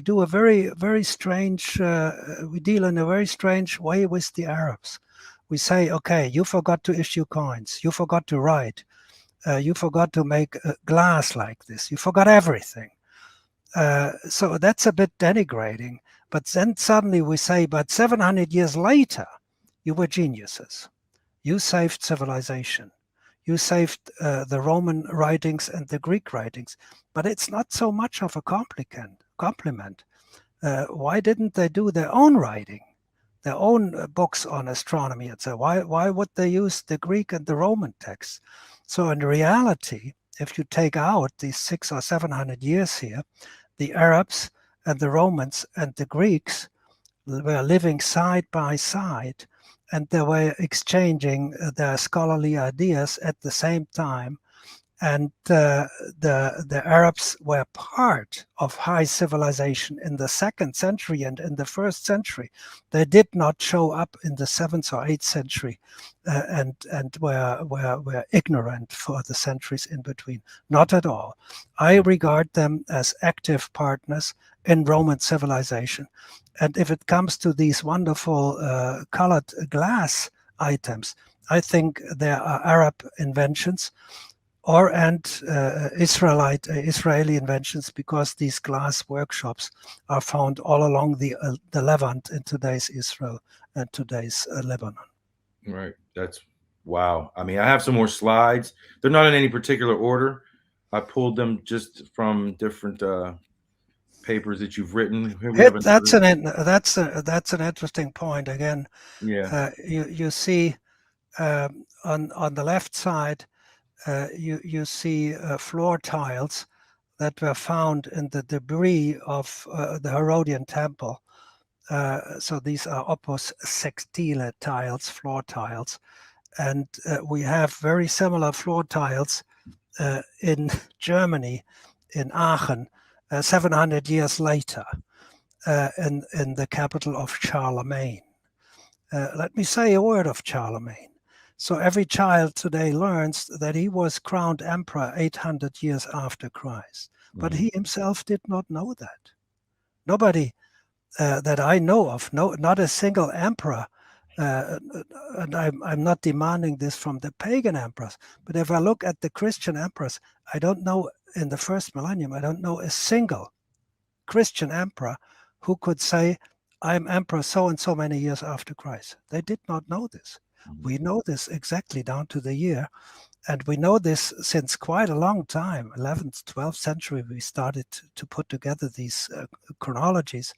do a very strange. We deal in a very strange way with the Arabs. We say, okay, you forgot to issue coins. You forgot to write. You forgot to make glass like this. You forgot everything. So that's a bit denigrating. But then suddenly we say, but 700 years later, you were geniuses. You saved civilization. You saved the Roman writings and the Greek writings. But it's not so much of a compliment. Why didn't they do their own writing, their own books on astronomy? And so why would they use the Greek and the Roman texts? So in reality, if you take out these 600 or 700 years here, the Arabs and the Romans and the Greeks were living side by side, and they were exchanging their scholarly ideas at the same time. And the Arabs were part of high civilization in the 2nd century and in the 1st century. They did not show up in the 7th or 8th century and were ignorant for the centuries in between. Not at all. I regard them as active partners in Roman civilization. And if it comes to these wonderful colored glass items, I think there are Arab inventions and Israeli inventions, because these glass workshops are found all along the Levant in today's Israel and today's Lebanon. Right. That's wow. I mean, I have some more slides. They're not in any particular order. I pulled them just from different papers that you've written. That's an interesting point. Again, you see on the left side. You see floor tiles that were found in the debris of the Herodian temple. So these are opus sextile tiles, floor tiles. And we have very similar floor tiles in Germany, in Aachen, 700 years later, in the capital of Charlemagne. Let me say a word of Charlemagne. So every child today learns that he was crowned emperor 800 years after Christ. But he himself did not know that. Nobody that I know of, not a single emperor, and I'm not demanding this from the pagan emperors, but if I look at the Christian emperors, I don't know, in the 1st millennium, I don't know a single Christian emperor who could say, I'm emperor so and so many years after Christ. They did not know this. We know this exactly down to the year, and we know this since quite a long time. 11th, 12th century, we started to put together these chronologies.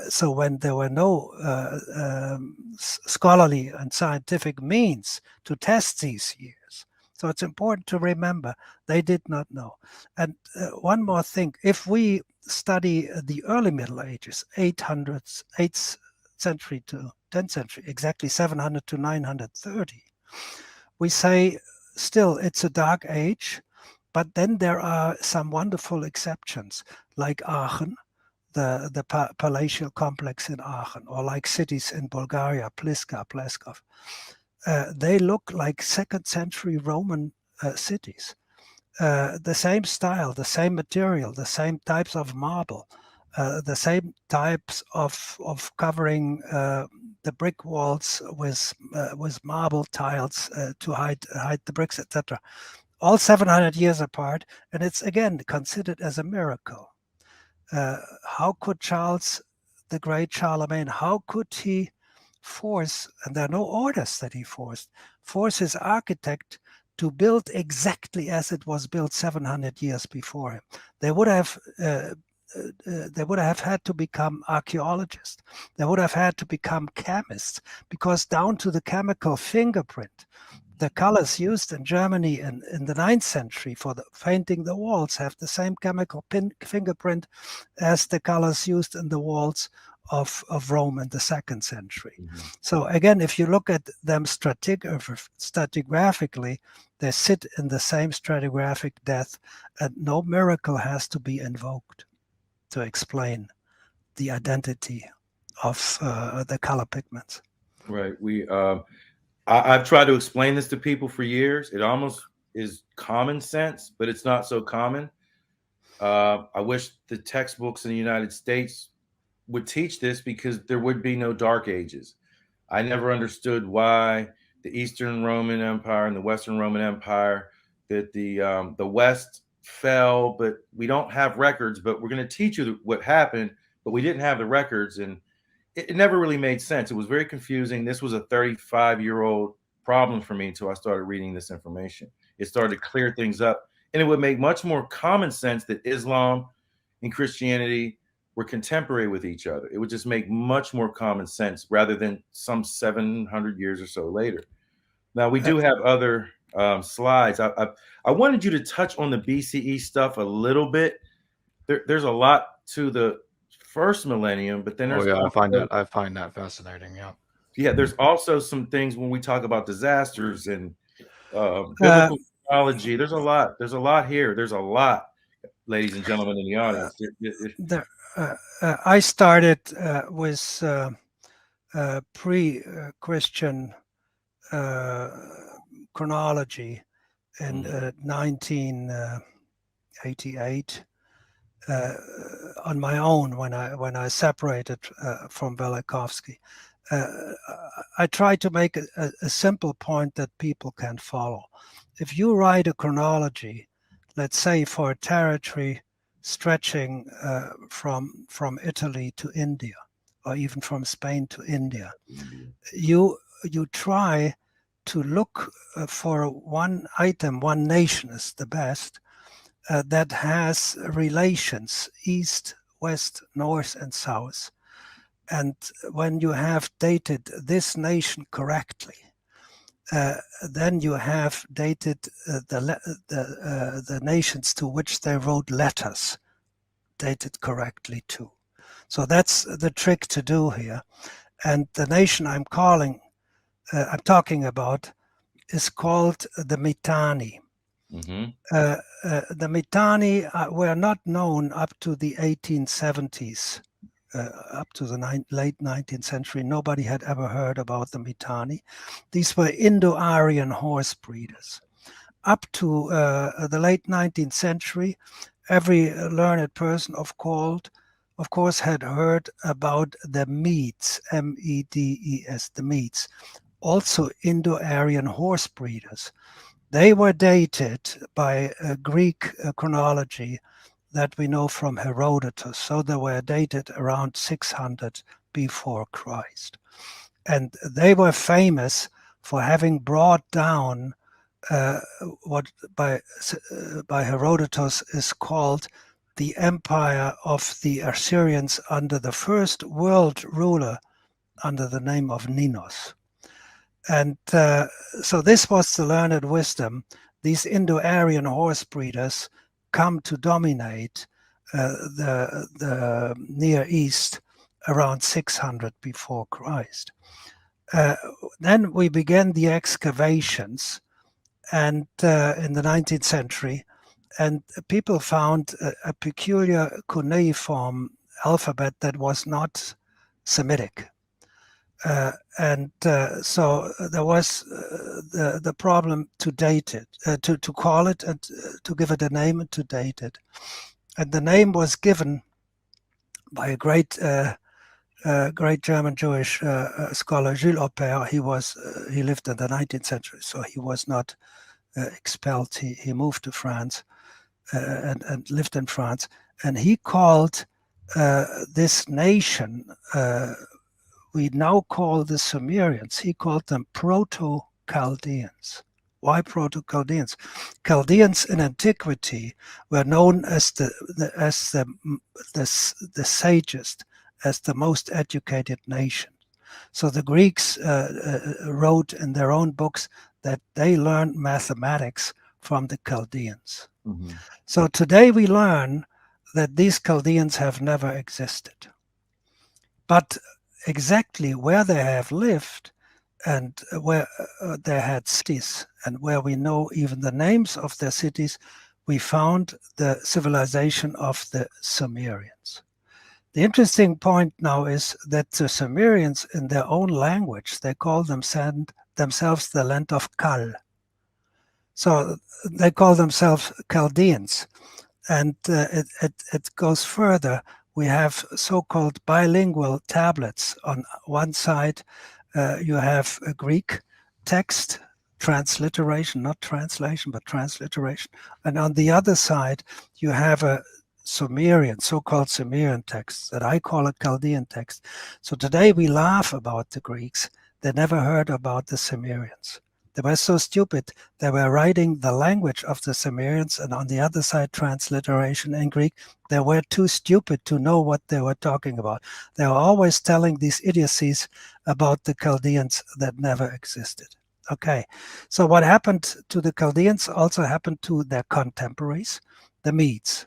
So when there were no scholarly and scientific means to test these years, so it's important to remember they did not know. And one more thing, if we study the early Middle Ages, 8th century to 10th century, exactly 700 to 930, we say still it's a dark age, but then there are some wonderful exceptions, like Aachen, the palatial complex in Aachen, or like cities in Bulgaria, Pliska, Pleskov. They look like 2nd century Roman cities. The same style, the same material, the same types of marble, the same types of covering the brick walls with marble tiles to hide the bricks, etc. All 700 years apart, and it's again considered as a miracle. How could Charles, the great Charlemagne, how could he force, and there are no orders that he force his architect to build exactly as it was built 700 years before him? They would have had to become archaeologists. They would have had to become chemists, because down to the chemical fingerprint, the colors used in Germany in the 9th century for painting the walls have the same chemical fingerprint as the colors used in the walls of Rome in the 2nd century. So again, if you look at them stratigraphically, they sit in the same stratigraphic depth, and no miracle has to be invoked to explain the identity of the color pigments. Right. I've tried to explain this to people for years. It almost is common sense, but it's not so common. I wish the textbooks in the United States would teach this, because there would be no dark ages. I never understood why the Eastern Roman Empire and the Western Roman Empire, that the West fell, but we don't have records, but we're going to teach you what happened, but we didn't have the records. And it never really made sense. It was very confusing. This was a 35-year-old problem for me until I started reading this information. It started to clear things up, and it would make much more common sense that Islam and Christianity were contemporary with each other. It would just make much more common sense rather than some 700 years or so later. Now, we do have other slides. I wanted you to touch on the BCE stuff a little bit. There's a lot to the first millennium, but then there's I find that fascinating. Yeah, there's also some things when we talk about disasters and biblical theology. There's a lot here. There's a lot, ladies and gentlemen in the audience. I started with pre-Christian chronology in 1988 on my own when I separated from Velikovsky. I try to make a simple point that people can follow. If you write a chronology, let's say for a territory stretching from Italy to India, or even from Spain to India, you try to look for one item, one nation is the best, that has relations east, west, north, and south. And when you have dated this nation correctly, then you have dated the nations to which they wrote letters, dated correctly too. So that's the trick to do here. And the nation I'm talking about is called the Mitanni. The Mitanni were not known up to the 1870s. Up to the late 19th century, nobody had ever heard about the Mitanni. These were Indo-Aryan horse breeders. Up to the late 19th century, every learned person, of course, had heard about the Medes, M-E-D-E-S, the Medes, also Indo-Aryan horse breeders. They were dated by a Greek chronology that we know from Herodotus. So they were dated around 600 before Christ. And they were famous for having brought down what by Herodotus is called the empire of the Assyrians under the first world ruler under the name of Ninos. And so this was the learned wisdom. These Indo-Aryan horse breeders come to dominate the Near East around 600 before Christ. Then we began the excavations, and in the 19th century, and people found a peculiar cuneiform alphabet that was not Semitic. So there was the problem to date it, to call it and to give it a name and to date it. And the name was given by a great German Jewish scholar, Jules Aubert. He lived in the 19th century, so he was not expelled. He moved to France and lived in France. And he called this nation, we now call the Sumerians, he called them Proto-Chaldeans. Why Proto-Chaldeans? Chaldeans in antiquity were known as the sagest, as the most educated nation. So the Greeks wrote in their own books that they learned mathematics from the Chaldeans. Mm-hmm. So today we learn that these Chaldeans have never existed. But exactly where they have lived and where they had cities and where we know even the names of their cities, we found the civilization of the Sumerians. The interesting point now is that the Sumerians, in their own language, they call themselves the land of Kal. So they call themselves Chaldeans. And it goes further. We have so-called bilingual tablets. On one side, you have a Greek text, transliteration, not translation, but transliteration. And on the other side, you have a Sumerian, so-called Sumerian text that I call a Chaldean text. So today we laugh about the Greeks. They never heard about the Sumerians. They were so stupid. They were writing the language of the Sumerians, and on the other side, transliteration in Greek. They were too stupid to know what they were talking about. They were always telling these idiocies about the Chaldeans that never existed. Okay, so what happened to the Chaldeans also happened to their contemporaries, the Medes.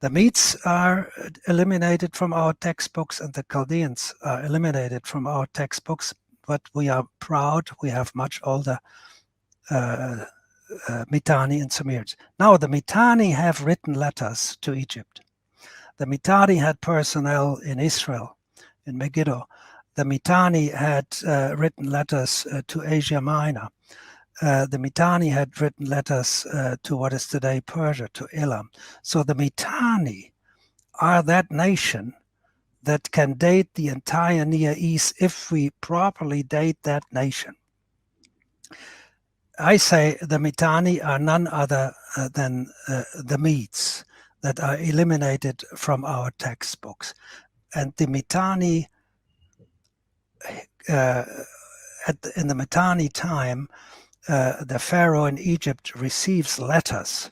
The Medes are eliminated from our textbooks, and the Chaldeans are eliminated from our textbooks. But we are proud. We have much older Mitanni and Sumerians. Now, the Mitanni have written letters to Egypt. The Mitanni had personnel in Israel, in Megiddo. The Mitanni had written letters to Asia Minor. The Mitanni had written letters to what is today Persia, to Elam. So the Mitanni are that nation that can date the entire Near East if we properly date that nation. I say the Mitanni are none other than the Medes that are eliminated from our textbooks. And the Mitanni, in the Mitanni time, the Pharaoh in Egypt receives letters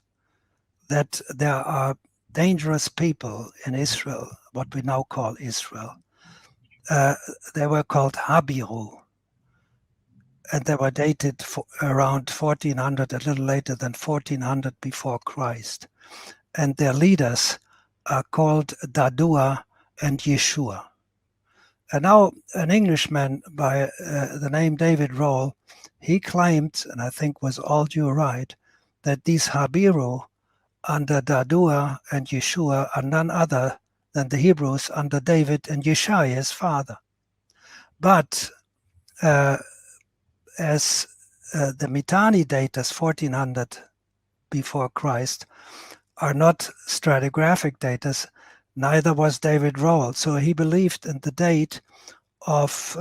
that there are dangerous people in Israel, what we now call Israel. They were called Habiru, and they were dated for around 1400, a little later than 1400 before Christ. And their leaders are called Dadua and Yeshua. And now an Englishman by the name David Roll, he claimed, and I think was all due right, that these Habiru under Dadua and Yeshua are none other than the Hebrews under David and Yeshai, his father. But as the Mitanni date as 1400 before Christ are not stratigraphic datas, neither was David Roll. So he believed in the date of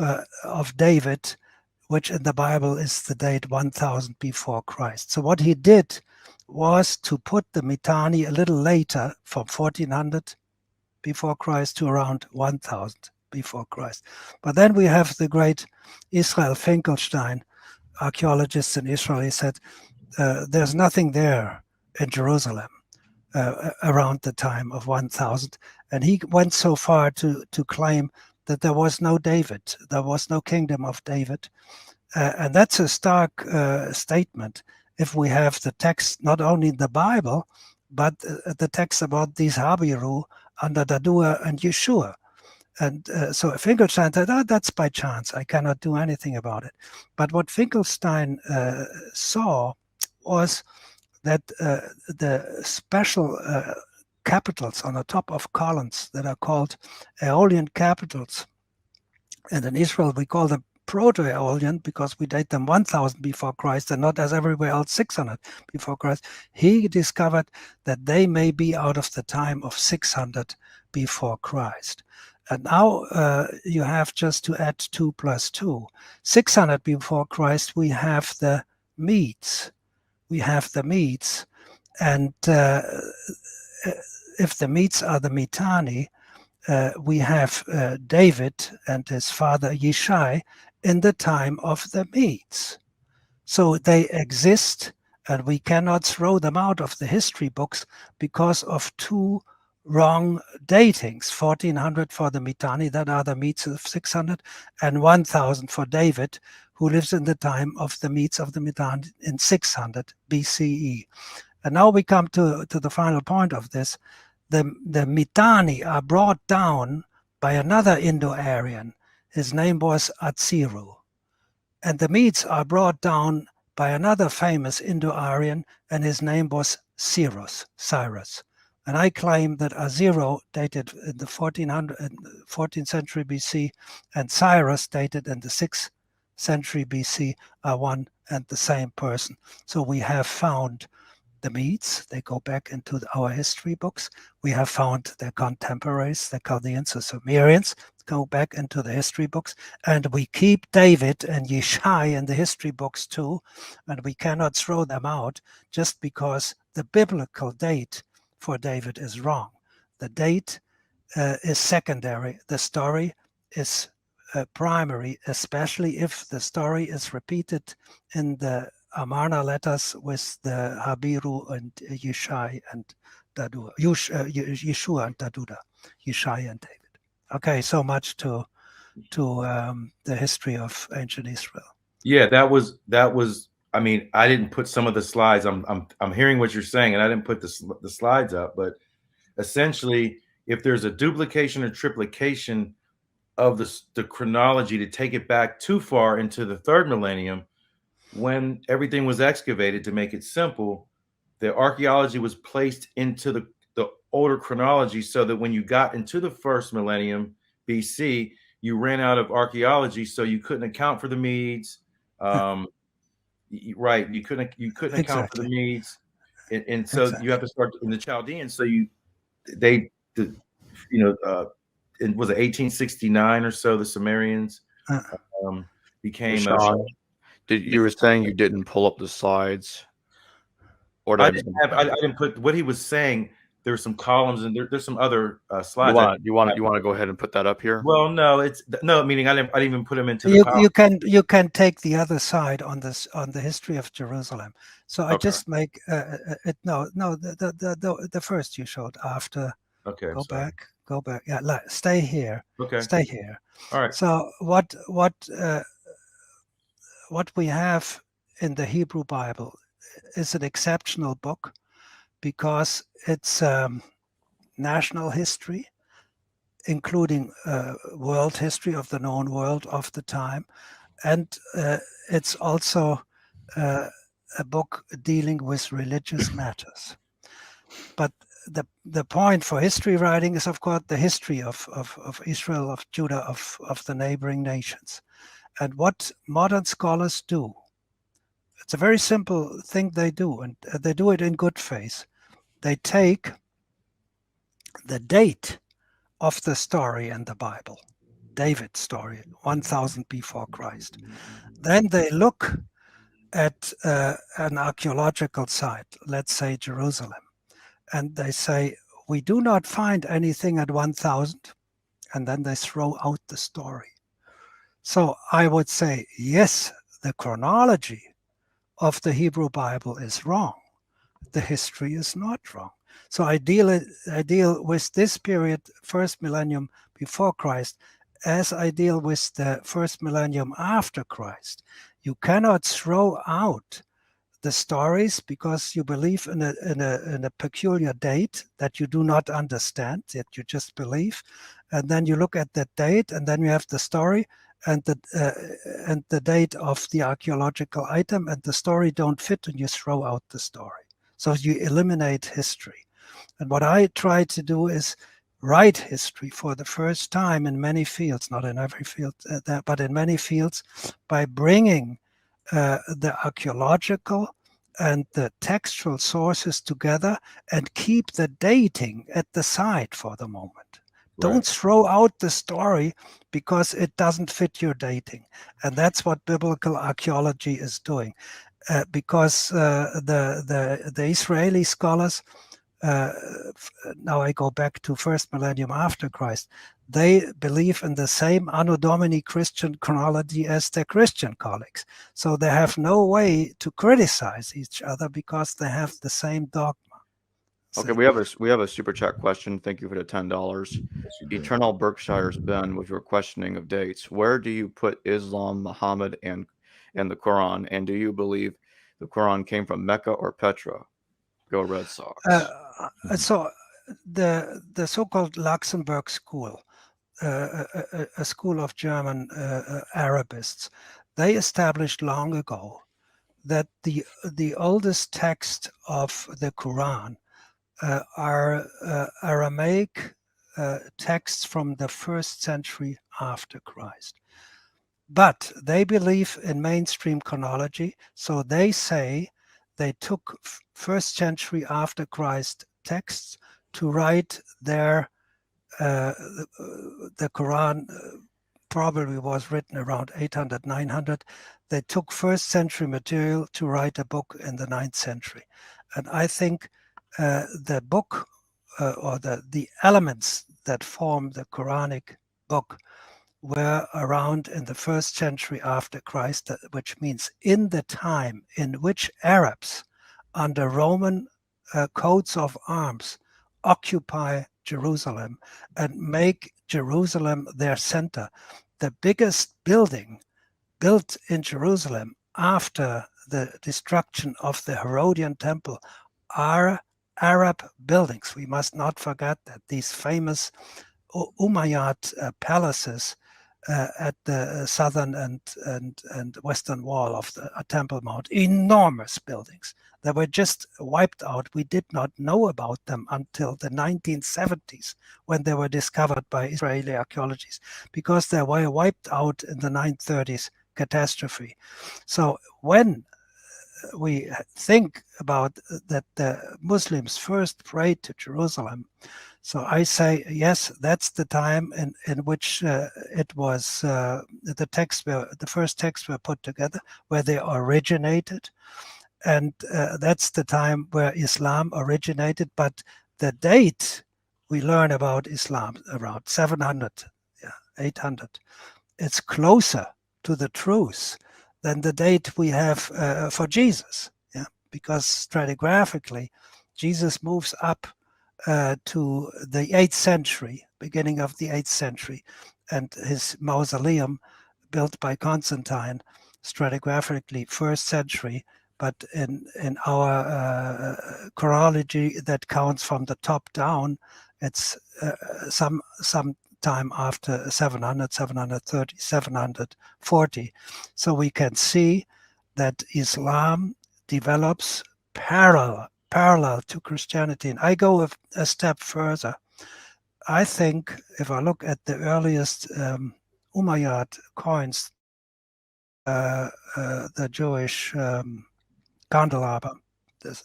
David, which in the Bible is the date 1000 before Christ. So what he did was to put the Mitanni a little later, from 1400 before Christ to around 1000 before Christ. But then we have the great Israel Finkelstein, archaeologist in Israel. He said, there's nothing there in Jerusalem around the time of 1000. And he went so far to claim that there was no David, there was no kingdom of David. And that's a stark statement if we have the text, not only the Bible, but the text about these Habiru under Dadua and Yeshua. And so Finkelstein said, oh, that's by chance. I cannot do anything about it. But what Finkelstein saw was that the special capitals on the top of columns that are called Aeolian capitals, and in Israel we call them Proto-Aeolian because we date them 1000 before Christ and not as everywhere else 600 before Christ. He discovered that they may be out of the time of 600 before Christ. And now you have just to add 2 plus 2. 600 before Christ, we have the Medes. We have the Medes. And if the Medes are the Mitanni, we have David and his father Yeshai in the time of the Medes. So they exist, and we cannot throw them out of the history books because of 2 wrong datings, 1400 for the Mitanni, that are the Medes of 600, and 1000 for David, who lives in the time of the Medes of the Mitanni in 600 BCE. And now we come to the final point of this. The Mitanni are brought down by another Indo-Aryan. His name was Atsiru. And the Medes are brought down by another famous Indo-Aryan, and his name was Cyrus. And I claim that Azero dated in the 14th century BC and Cyrus dated in the 6th century BC are one and the same person. So we have found the Medes, they go back into our history books. We have found their contemporaries, the Chaldeans, the Sumerians, go back into the history books. And we keep David and Yeshai in the history books too. And we cannot throw them out just because the biblical date for David is wrong. The date is secondary. The story is primary, especially if the story is repeated in the Amarna letters with the Habiru and Yeshai and Daduda, Yeshua and Daduda, Yeshai and David. Okay, so much to the history of ancient Israel. Yeah, that was. I mean, I didn't put some of the slides. I'm hearing what you're saying, and I didn't put the slides up. But essentially, if there's a duplication or triplication of the chronology to take it back too far into the third millennium, when everything was excavated, to make it simple, the archaeology was placed into the older chronology, so that when you got into the first millennium BC, you ran out of archaeology, so you couldn't account for the Medes. Right, you couldn't account for the Medes, and so you have to start in the Chaldeans. So it was it 1869 or so, the Sumerians became. Sean, you were saying you didn't pull up the slides, or I didn't put what he was saying. There were some columns, and there's some other slides. You want to go ahead and put that up here? Well, no, meaning I didn't even put them into the. You can take the other side on the history of Jerusalem. So I just make it. The first you showed after. Okay. Go back. Yeah, stay here. Okay. Stay here. All right. So what we have in the Hebrew Bible is an exceptional book because it's national history, including world history of the known world of the time. And it's also a book dealing with religious matters. But the point for history writing is, of course, the history of Israel, of Judah, of the neighboring nations. And what modern scholars do, it's a very simple thing they do, and they do it in good faith. They take the date of the story in the Bible, David's story, 1000 before Christ. Then they look at an archaeological site, let's say Jerusalem, and they say, we do not find anything at 1000, and then they throw out the story. So I would say, yes, the chronology of the Hebrew Bible is wrong. The history is not wrong. So I deal with this period, first millennium before Christ, as I deal with the first millennium after Christ. You cannot throw out the stories because you believe in a peculiar date that you do not understand, that you just believe, and then you look at that date, and then you have the story and the date of the archaeological item, and the story don't fit, and you throw out the story. So you eliminate history. And what I try to do is write history for the first time in many fields, not in every field, but in many fields, by bringing the archaeological and the textual sources together and keep the dating at the side for the moment. Right. Don't throw out the story because it doesn't fit your dating. And that's what biblical archaeology is doing. Because the Israeli scholars, now I go back to first millennium after Christ, they believe in the same Anno Domini Christian chronology as their Christian colleagues. So they have no way to criticize each other because they have the same dogma. Okay, we have a super chat question. Thank you for the $10. Eternal Berkshire's Ben, with your questioning of dates. Where do you put Islam, Muhammad, and the Quran? And do you believe the Quran came from Mecca or Petra? Go Red Sox. So the so-called Luxembourg School, a school of German Arabists, they established long ago that the oldest text of the Quran are Aramaic texts from the 1st century after Christ. But they believe in mainstream chronology, so they say they took 1st century after Christ texts to write their the Quran probably was written around 800, 900. They took 1st century material to write a book in the 9th century. And I think the book or the elements that form the Quranic book were around in the 1st century after Christ, which means in the time in which Arabs under Roman coats of arms occupy Jerusalem and make Jerusalem their center. The biggest building built in Jerusalem after the destruction of the Herodian temple are Arab buildings. We must not forget that these famous Umayyad palaces at the southern and western wall of the Temple Mount, enormous buildings that were just wiped out. We did not know about them until the 1970s when they were discovered by Israeli archaeologists, because they were wiped out in the 930s catastrophe. So when we think about that the Muslims first prayed to Jerusalem, so I say, yes, that's the time in which it was the first texts were put together, where they originated. And that's the time where Islam originated. But the date we learn about Islam around 700, 800, it's closer to the truth than the date we have for Jesus. Yeah, because stratigraphically, Jesus moves up to the 8th century, beginning of the 8th century, and his mausoleum built by Constantine, stratigraphically 1st century, but in our chronology that counts from the top down, it's some time after 700, 730, 740. So we can see that Islam develops parallel to Christianity. And I go a step further. I think if I look at the earliest Umayyad coins, the Jewish candelabra, the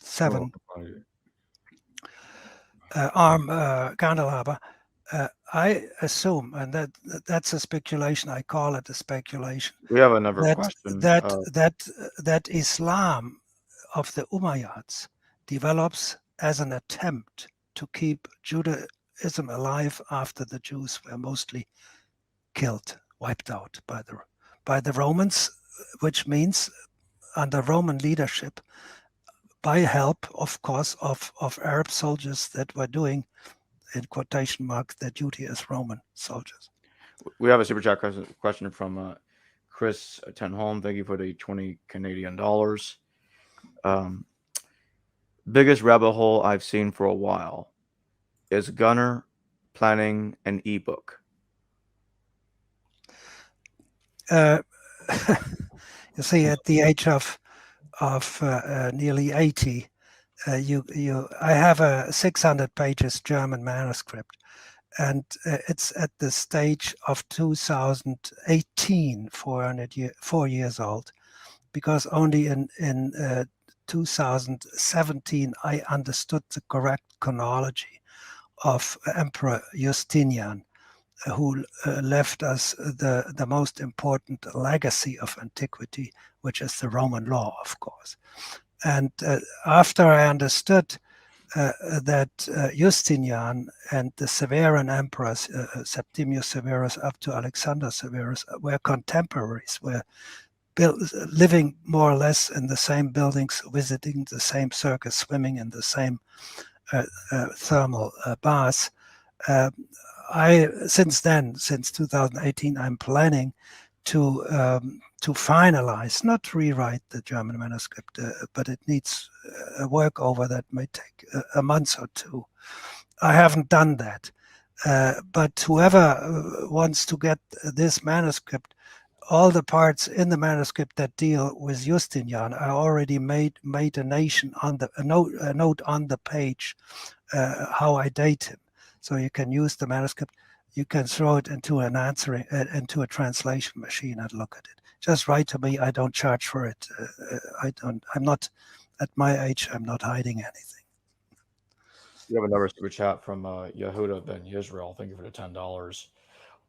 7 arm candelabra, I assume, and that's a speculation, I call it a speculation. We have another question. That Islam of the Umayyads develops as an attempt to keep Judaism alive after the Jews were mostly killed, wiped out by the Romans, which means under Roman leadership, by help, of course, of Arab soldiers that were doing, in quotation marks, their duty as Roman soldiers. We have a super chat question from Chris Tenholm. Thank you for the 20 Canadian dollars. Biggest rabbit hole I've seen for a while. Is Gunnar planning an ebook? You see, at the age of nearly 80, I have a 600 pages German manuscript, and it's at the stage of 2018, 4 years old, because only in 2017 I understood the correct chronology of Emperor Justinian, who left us the most important legacy of antiquity, which is the Roman law, of course. And after I understood that Justinian and the Severan emperors, Septimius Severus up to Alexander Severus, were contemporaries, were living more or less in the same buildings, visiting the same circus, swimming in the same thermal baths. Since 2018, I'm planning to finalize, not rewrite the German manuscript, but it needs a workover that may take a month or two. I haven't done that, but whoever wants to get this manuscript all the parts in the manuscript that deal with Justinian, I already made a note on the page how I date him. So you can use the manuscript. You can throw it into into a translation machine and look at it. Just write to me. I don't charge for it. I'm not at my age. I'm not hiding anything. You have another super chat from Yehuda Ben Yisrael. Thank you for the $10.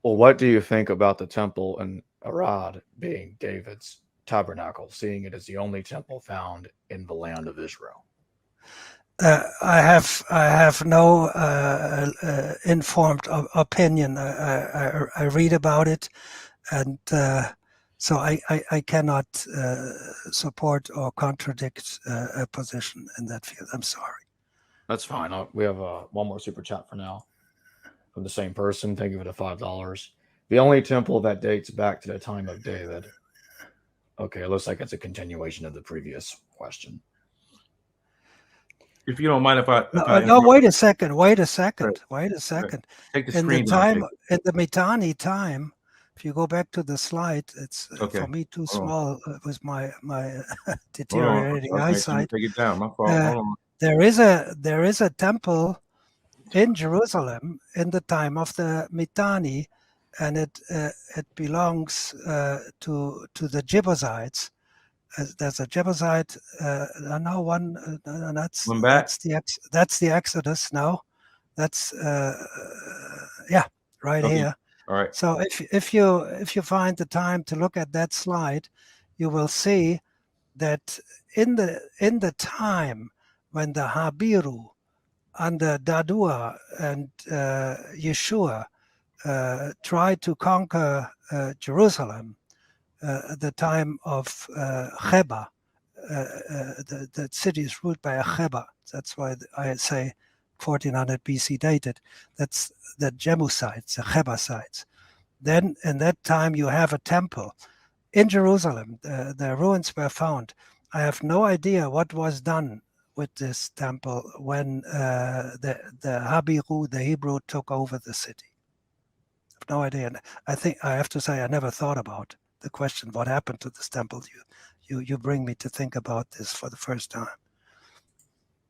Well, what do you think about the temple in Arad being David's tabernacle, seeing it as the only temple found in the land of Israel? I have no informed opinion. I read about it, and so I cannot support or contradict a position in that field. I'm sorry. That's fine. We have one more super chat for now from the same person. Thank you for the $5. The only temple that dates back to the time of David. Okay, it looks like it's a continuation of the previous question. If you don't mind, if I wait a second. Right. Take the in screen. In the Mitanni time, if you go back to the slide, it's for me too small with my deteriorating eyesight. Take it down. My fault. There is a temple in Jerusalem in the time of the Mitanni, and it belongs to the Jebusites. There's a Jebusite. That's the Exodus. No, that's right here. All right. So if you find the time to look at that slide, you will see that in the time when the Habiru under Dadua and Yeshua tried to conquer Jerusalem, the time of Cheba, the city is ruled by a Cheba. That's why I say 1400 BC dated. That's the Jebusites, the Jebusites. Then in that time you have a temple in Jerusalem. The ruins were found. I have no idea what was done with this temple when the Habiru, the Hebrew, took over the city. I have no idea. And I think I have to say I never thought about the question, what happened to this temple? You bring me to think about this for the first time.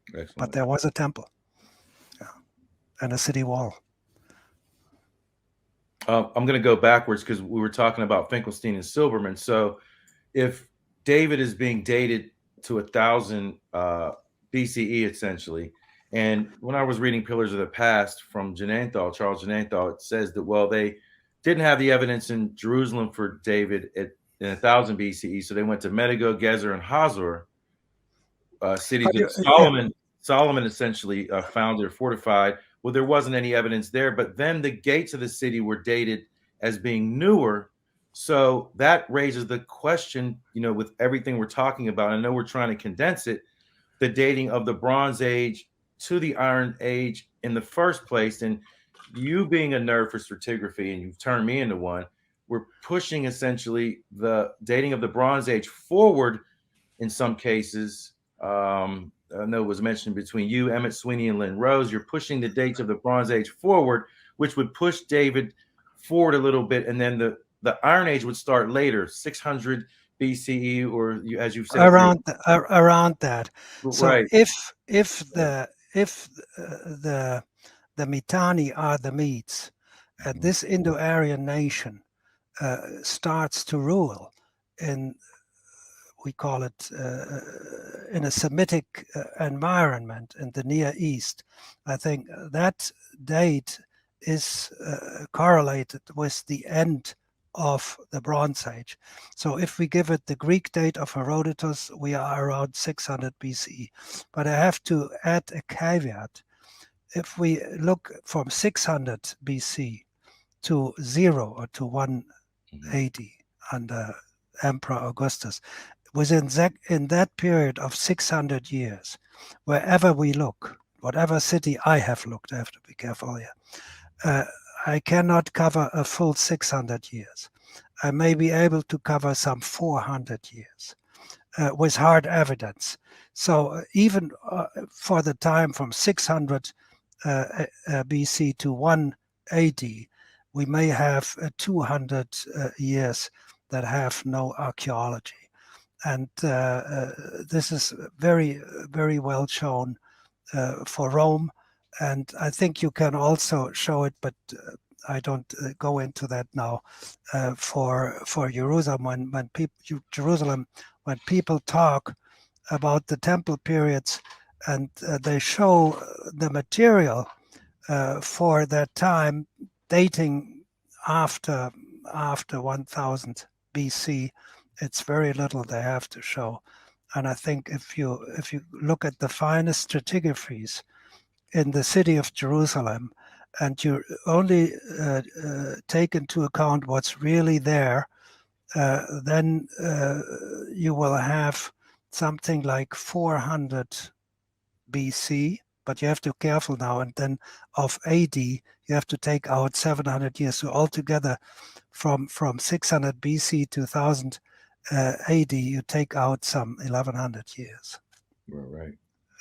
Excellent. But there was a temple, and a city wall. I'm going to go backwards because we were talking about Finkelstein and Silberman. So if David is being dated to 1000 BCE, essentially, and when I was reading Pillars of the Past from Charles Jananthal, it says that, well, they didn't have the evidence in Jerusalem for David in 1000 BCE, so they went to Megiddo, Gezer, and Hazor, cities that Solomon essentially founded or fortified. Well, there wasn't any evidence there, but then the gates of the city were dated as being newer. So that raises the question, with everything we're talking about, I know we're trying to condense it, the dating of the Bronze Age to the Iron Age in the first place. And you being a nerd for stratigraphy, and you've turned me into one, we're pushing essentially the dating of the Bronze Age forward in some cases. I know it was mentioned between you, Emmett Sweeney, and Lynn Rose. You're pushing the dates of the Bronze Age forward, which would push David forward a little bit, and then the Iron Age would start later, 600 BCE, or as you've said, around that. So right. if the Mitanni are the Medes, and this Indo-Aryan nation starts to rule in, we call it, in a Semitic environment in the Near East, I think that date is correlated with the end of the Bronze Age. So if we give it the Greek date of Herodotus, we are around 600 BCE. But I have to add a caveat. If we look from 600 BC to 0 or to 180 under Emperor Augustus, in that period of 600 years, wherever we look, whatever city I have looked, I have to be careful here, I cannot cover a full 600 years. I may be able to cover some 400 years with hard evidence. So even for the time from 600 BC to 180, we may have 200 years that have no archaeology. And this is very, very well shown for Rome. And I think you can also show it, but I don't go into that now. For Jerusalem, when people talk about the temple periods, and they show the material for that time dating after 1000 BC, it's very little they have to show. And I think if you look at the finest stratigraphies in the city of Jerusalem, and you only take into account what's really there, then you will have something like 400 BC, but you have to be careful now. And then of AD, you have to take out 700 years. So altogether, from 600 BC to 1000 AD, you take out some 1100 years. Right.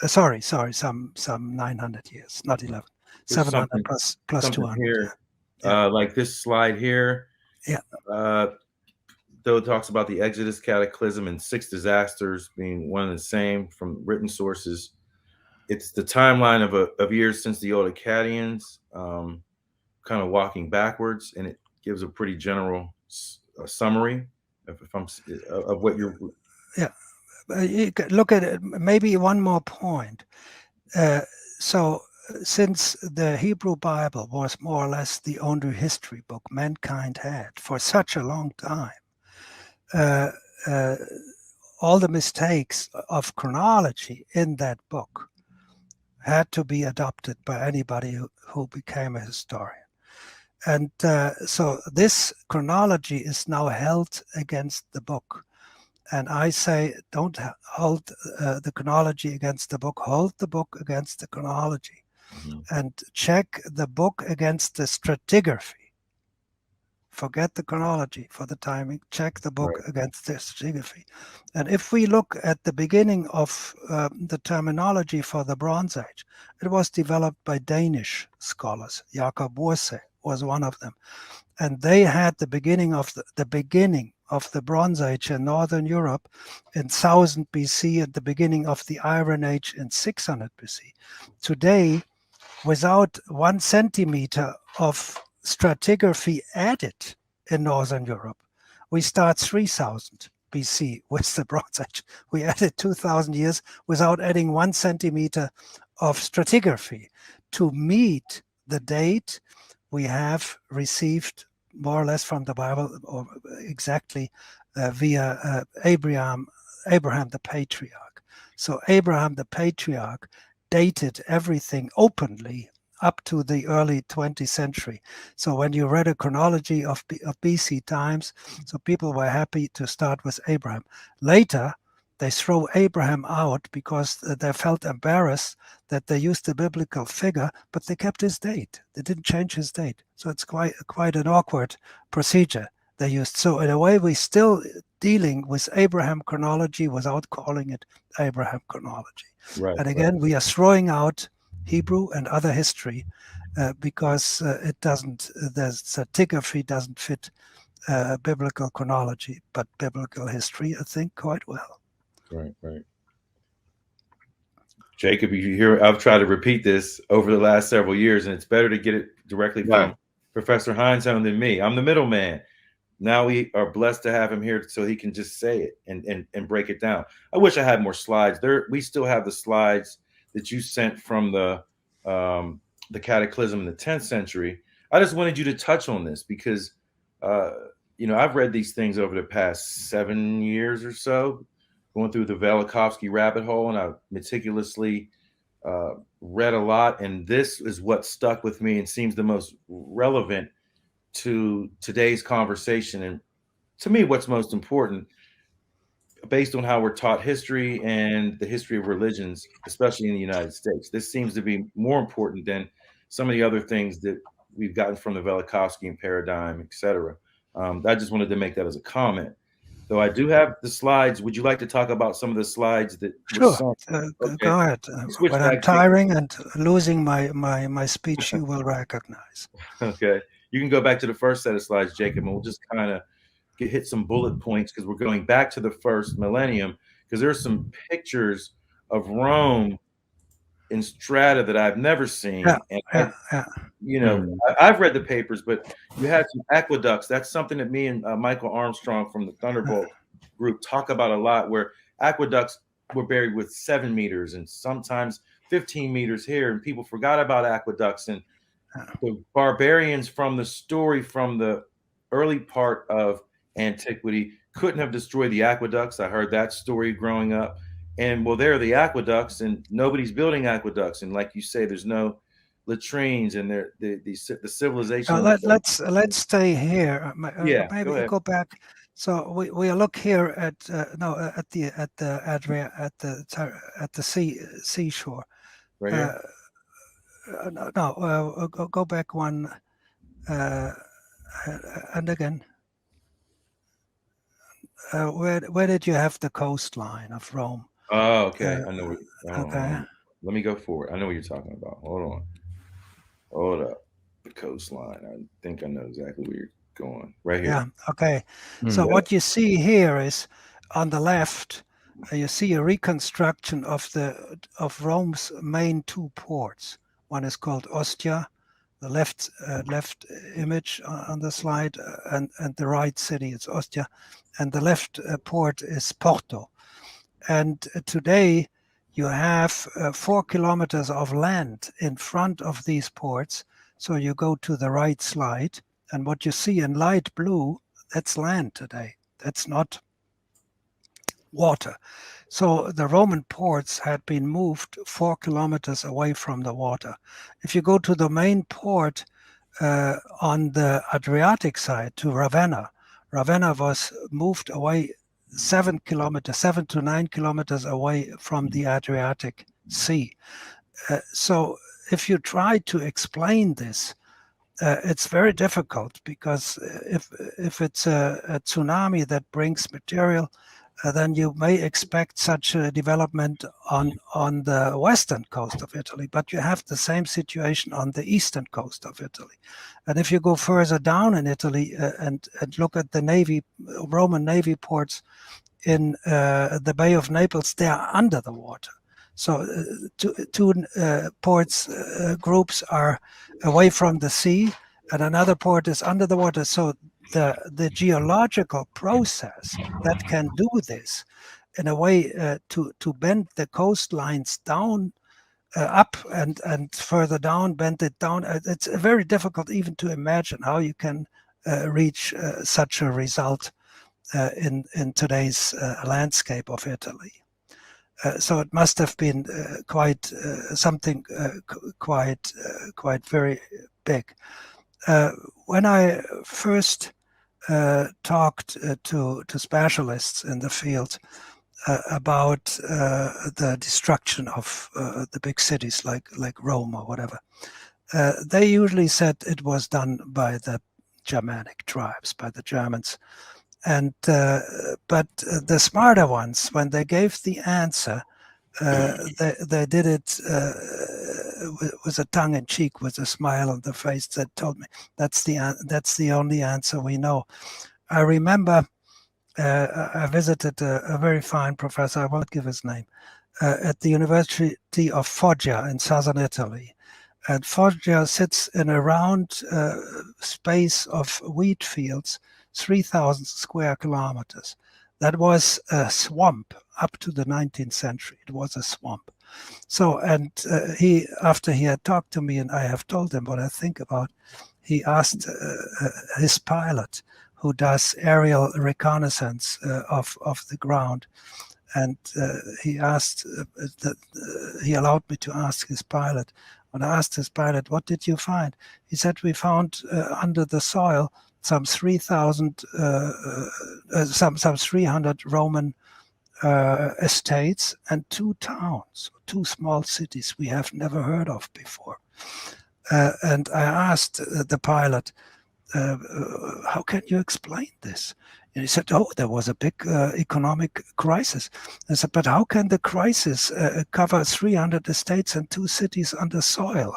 Sorry, some 900 years, not 11. There's 700 plus 200. Here, yeah. Like this slide here. Yeah. Though it talks about the Exodus, Cataclysm, and 6 disasters being one and the same from written sources. It's the timeline of years since the old Akkadians, kind of walking backwards, and it gives a pretty general summary of what you're. Yeah, you look at it. Maybe one more point. So, since the Hebrew Bible was more or less the only history book mankind had for such a long time, all the mistakes of chronology in that book had to be adopted by anybody who became a historian. And so this chronology is now held against the book. And I say, don't hold the chronology against the book, hold the book against the chronology. Mm-hmm. And check the book against the stratigraphy. Forget the chronology for the timing, check the book against the stratigraphy. And if we look at the beginning of the terminology for the Bronze Age, it was developed by Danish scholars. Jacob Berman was one of them. And they had the beginning of the Bronze Age in Northern Europe in 1000 BC, at the beginning of the Iron Age in 600 BC. Today, without 1 centimeter of stratigraphy added in Northern Europe, we start 3000 BC with the Bronze Age. We added 2000 years without adding 1 centimeter of stratigraphy. To meet the date we have received more or less from the Bible, or exactly via Abraham the patriarch. So Abraham the patriarch dated everything openly up to the early 20th century. So when you read a chronology of BC times, so people were happy to start with Abraham. Later, they throw Abraham out because they felt embarrassed that they used the biblical figure, but they kept his date. They didn't change his date. So it's quite an awkward procedure they used. So in a way, we're still dealing with Abraham chronology without calling it Abraham chronology. Right, and again, we are throwing out Hebrew and other history because the stratigraphy doesn't fit biblical chronology, but biblical history, I think, quite well. Right. Jacob, you hear, I've tried to repeat this over the last several years, and it's better to get it directly from Professor Heinsohn than me. I'm the middleman. Now we are blessed to have him here so he can just say it and break it down. I wish I had more slides. We still have the slides that you sent from the Cataclysm in the 10th century. I just wanted you to touch on this because, I've read these things over the past 7 years or so, going through the Velikovsky rabbit hole, and I've meticulously read a lot. And this is what stuck with me and seems the most relevant to today's conversation. And to me, what's most important, based on how we're taught history and the history of religions, especially in the United States, this seems to be more important than some of the other things that we've gotten from the Velikovsky paradigm, et cetera. I just wanted to make that as a comment. Though I do have the slides. Would you like to talk about some of the slides that? Sure. Go ahead. When I'm tiring and losing my speech, you will recognize. Okay. You can go back to the first set of slides, Jacob, and we'll just kind of hit some bullet points because we're going back to the first millennium, because there's some pictures of Rome in strata that I've never seen. Yeah, I've read the papers, but you had some aqueducts. That's something that me and Michael Armstrong from the Thunderbolt group talk about a lot, where aqueducts were buried with 7 meters and sometimes 15 meters here, and people forgot about aqueducts. And the barbarians from the story from the early part of antiquity couldn't have destroyed the aqueducts. I heard that story growing up. And well, there are the aqueducts, and nobody's building aqueducts. And like you say, there's no latrines, and the civilization. Let's stay here. Yeah, maybe go back. So we look here at the seashore. Right here. Go back one, and again. Where did you have the coastline of Rome? Oh, okay. I know. Okay. Let me go forward. I know what you're talking about. Hold up. The coastline. I think I know exactly where you're going. Right here. Yeah. Okay. So what you see here is on the left, you see a reconstruction of Rome's main 2 ports. One is called Ostia, the left image on the slide, and the right city is Ostia, and the left port is Porto. And today you have 4 kilometers of land in front of these ports. So you go to the right slide, and what you see in light blue, that's land today. That's not water. So the Roman ports had been moved 4 kilometers away from the water. If you go to the main port on the Adriatic side to Ravenna, Ravenna was moved away 7 to 9 kilometers away from the Adriatic Sea. So if you try to explain this, it's very difficult, because if it's a tsunami that brings material, then you may expect such a development on the western coast of Italy, but you have the same situation on the eastern coast of Italy. And if you go further down in Italy and look at the Roman Navy ports in the Bay of Naples, they are under the water. So two ports groups are away from the sea, and another port is under the water. So the geological process that can do this in a way to bend the coastlines down, up and further down, bend it down. It's very difficult even to imagine how you can reach such a result in today's landscape of Italy. So it must have been quite something quite very big. When I first talked to specialists in the field about the destruction of the big cities like Rome or whatever, they usually said it was done by the Germanic tribes, by the Germans. And but the smarter ones, when they gave the answer, they did it with a tongue in cheek, with a smile on the face, that told me that's the only answer we know. I remember I visited a very fine professor, I won't give his name, at the University of Foggia in southern Italy. And Foggia sits in a round space of wheat fields, 3,000 square kilometers. That was a swamp up to the 19th century. It was a swamp. So, and he, after he had talked to me and I have told him what I think about, he asked his pilot, who does aerial reconnaissance of the ground, and he allowed me to ask his pilot. When I asked his pilot, what did you find? He said, we found under the soil some 300 Roman estates and 2 towns, 2 small cities we have never heard of before. And I asked the pilot, how can you explain this? And he said, oh, there was a big economic crisis. I said, but how can the crisis cover 300 estates and 2 cities under soil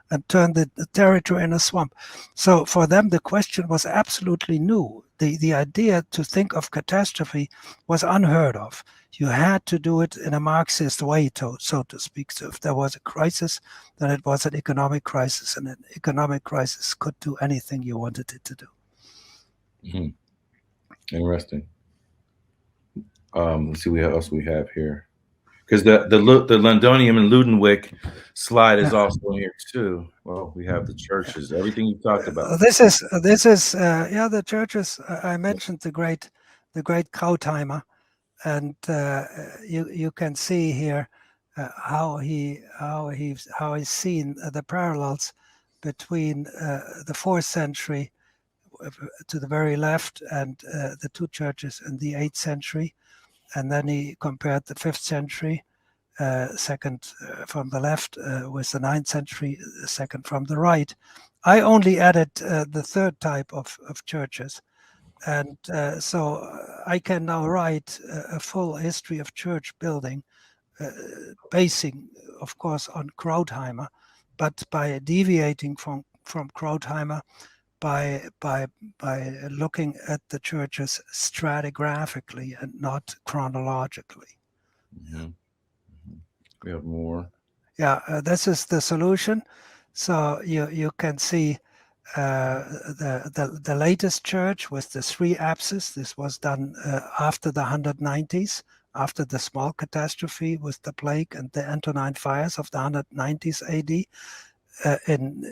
and turn the territory in a swamp? So for them, the question was absolutely new. the idea to think of catastrophe was unheard of. You had to do it in a Marxist way, so to speak. So if there was a crisis, then it was an economic crisis, and an economic crisis could do anything you wanted it to do. Mm-hmm. Interesting. Let's see what else we have here, because the Londonium and Ludenwick slide is also here too. Well, we have the churches, everything you talked about. This is the churches. I mentioned the great Krautheimer, and you can see here how he's seen the parallels between the 4th century to the very left and the two churches in the 8th century, and then he compared the 5th century, second from the left, with the 9th century, second from the right. I only added the third type of churches. And so I can now write a full history of church building, basing, of course, on Krautheimer, but by deviating from Krautheimer, by looking at the churches stratigraphically and not chronologically. Mm-hmm. We have more. Yeah, this is the solution. So you can see the latest church with the 3 apses. This was done after the 190s, after the small catastrophe with the plague and the Antonine fires of the 190s AD. In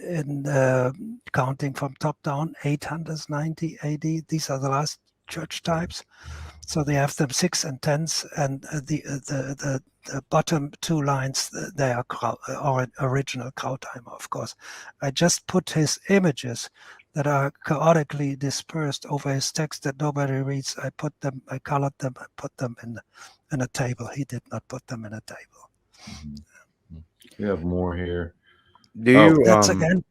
counting from top down, 890 AD. These are the last church types. So they have them 6 and 10s, and the bottom 2 lines, they are original Krautheimer, of course. I just put his images that are chaotically dispersed over his text that nobody reads. I colored them, I put them in a table. He did not put them in a table. Mm-hmm. We have more here. Do you that's again?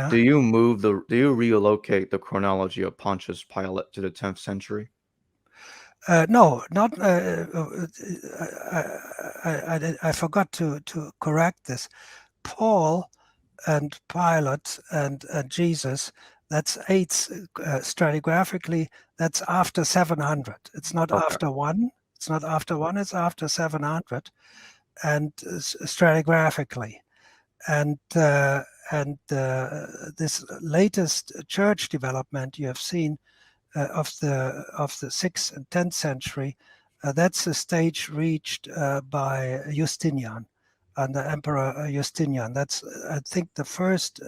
do you relocate the chronology of Pontius Pilate to the 10th century? No, not. I forgot to correct this. Paul and Pilate and Jesus. That's 8 stratigraphically. That's after 700. It's not after 1. It's not after 1. It's after 700, and stratigraphically. And this latest church development you have seen of the 6th and 10th century, that's a stage reached by Justinian, under Emperor Justinian. That's, I think, the first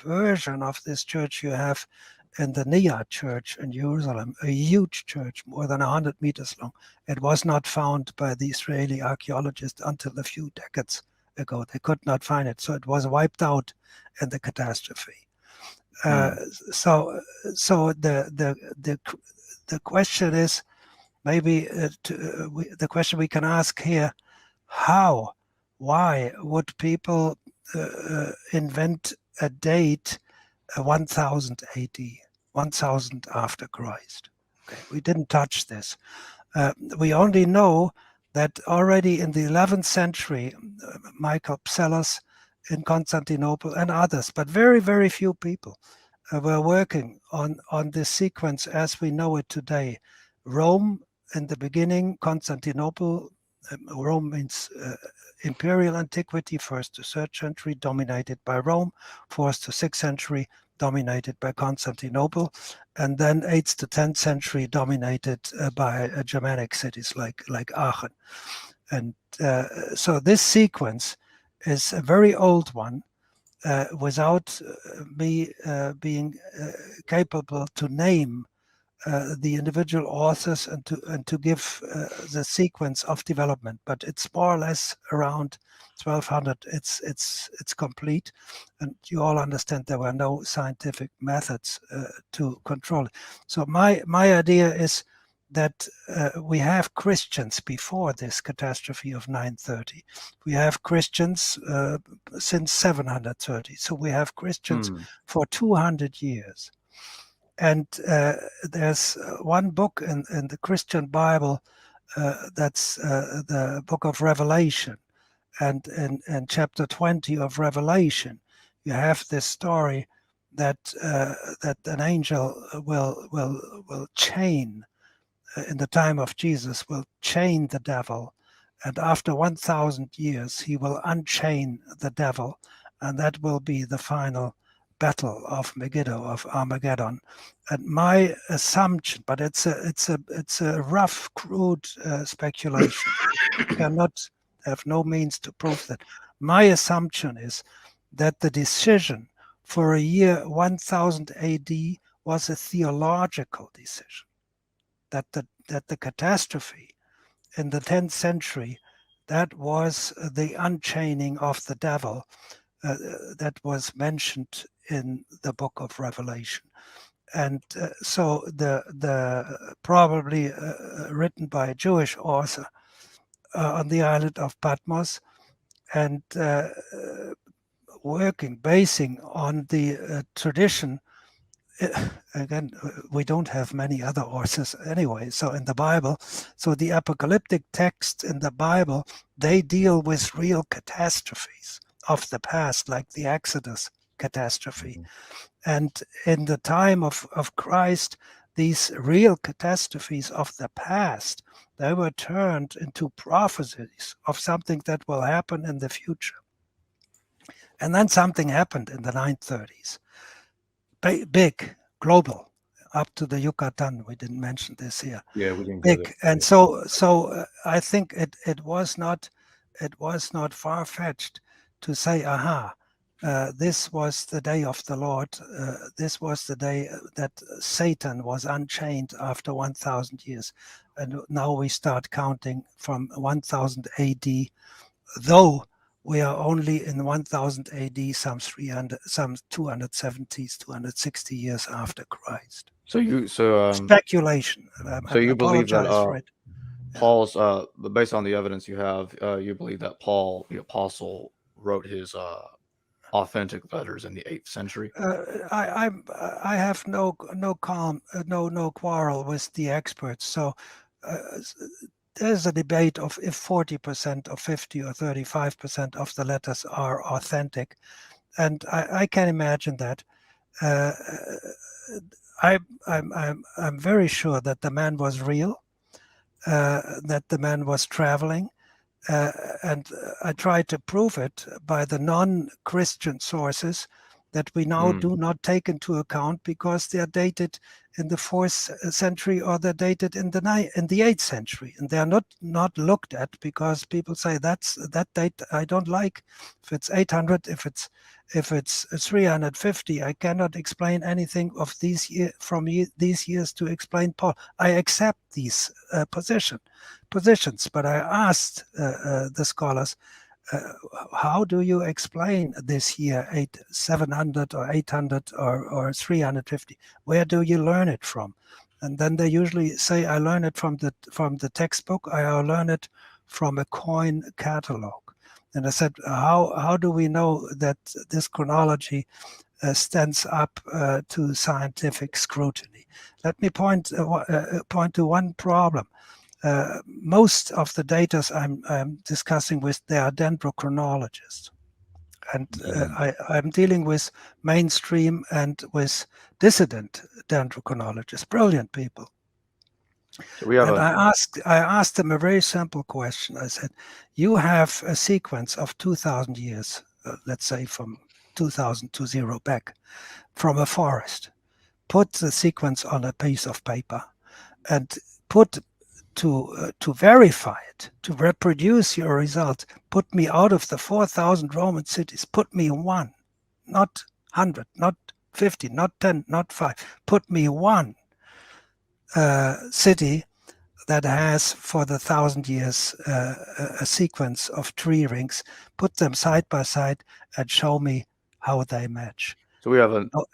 version of this church you have in the Nia church in Jerusalem, a huge church, more than 100 meters long. It was not found by the Israeli archaeologists until a few decades ago. They could not find it, so it was wiped out in the catastrophe. So the question is, maybe the question we can ask here: why would people invent a date 1000 AD, 1000 after Christ? Okay, we didn't touch this. We only know that already in the 11th century, Michael Psellos in Constantinople and others, but very, very few people were working on this sequence as we know it today. Rome in the beginning, Constantinople. Rome means imperial antiquity, 1st to 3rd century, dominated by Rome, 4th to 6th century, dominated by Constantinople, and then 8th to 10th century, dominated by Germanic cities like Aachen. And so this sequence is a very old one, without me being capable to name the individual authors and to give the sequence of development, but it's more or less around 1200. It's complete, and you all understand there were no scientific methods to control it. So my idea is that we have Christians before this catastrophe of 930. We have Christians since 730. So we have Christians for 200 years. And there's one book in the Christian Bible, that's the book of Revelation. And in chapter 20 of Revelation, you have this story that that an angel will chain in the time of Jesus, will chain the devil, and after 1,000 years he will unchain the devil, and that will be the final battle of Megiddo, of Armageddon. And my assumption, but it's a rough, crude speculation. Cannot have no means to prove that. My assumption is that the decision for a year 1000 AD was a theological decision. That the catastrophe in the 10th century, that was the unchaining of the devil that was mentioned in the book of Revelation. And so the probably written by a Jewish author on the island of Patmos, and basing on the tradition. Again, we don't have many other authors anyway. So in the Bible, so the apocalyptic texts in the Bible, they deal with real catastrophes of the past, like the Exodus catastrophe. And in the time of Christ, these real catastrophes of the past, they were turned into prophecies of something that will happen in the future. And then something happened in the 930s. Big, global, up to the Yucatan. We didn't mention this here. Yeah, we didn't. Big, and so I think it was not far-fetched to say, aha, this was the day of the Lord. This was the day that Satan was unchained after 1,000 years, and now we start counting from 1000 AD, though we are only in 1000 AD, some 270, 260 years after Christ. Speculation. So you believe that it. Paul's, based on the evidence you have, you believe that Paul, the apostle, wrote his authentic letters in the 8th century? I have no quarrel with the experts. So there's a debate of if 40% or 50 or 35% of the letters are authentic, and I can imagine that. I'm very sure that the man was real, that the man was traveling, and I tried to prove it by the non-Christian sources that we now do not take into account because they are dated in the 4th century or they're dated in the 8th century, and they are not looked at because people say that date I don't like. If it's 800, if it's 350, I cannot explain anything of these years to explain Paul. I accept these positions, but I asked the scholars, how do you explain this year 700 or 800 or 350? Where do you learn it from? And then they usually say, I learn it from the textbook. I learn it from a coin catalog. And I said, how do we know that this chronology stands up to scientific scrutiny? Let me point to one problem. Most of the data I'm discussing with, they are dendrochronologists. And I'm dealing with mainstream and with dissident dendrochronologists, brilliant people. So I asked them a very simple question. I said, you have a sequence of 2,000 years, let's say from 2000 to 0 back, from a forest. Put the sequence on a piece of paper and put to verify it, to reproduce your result, put me out of the 4,000 Roman cities, put me one, not 100, not 50, not 10, not 5, put me one city that has for the 1,000 years a sequence of tree rings, put them side by side and show me how they match. So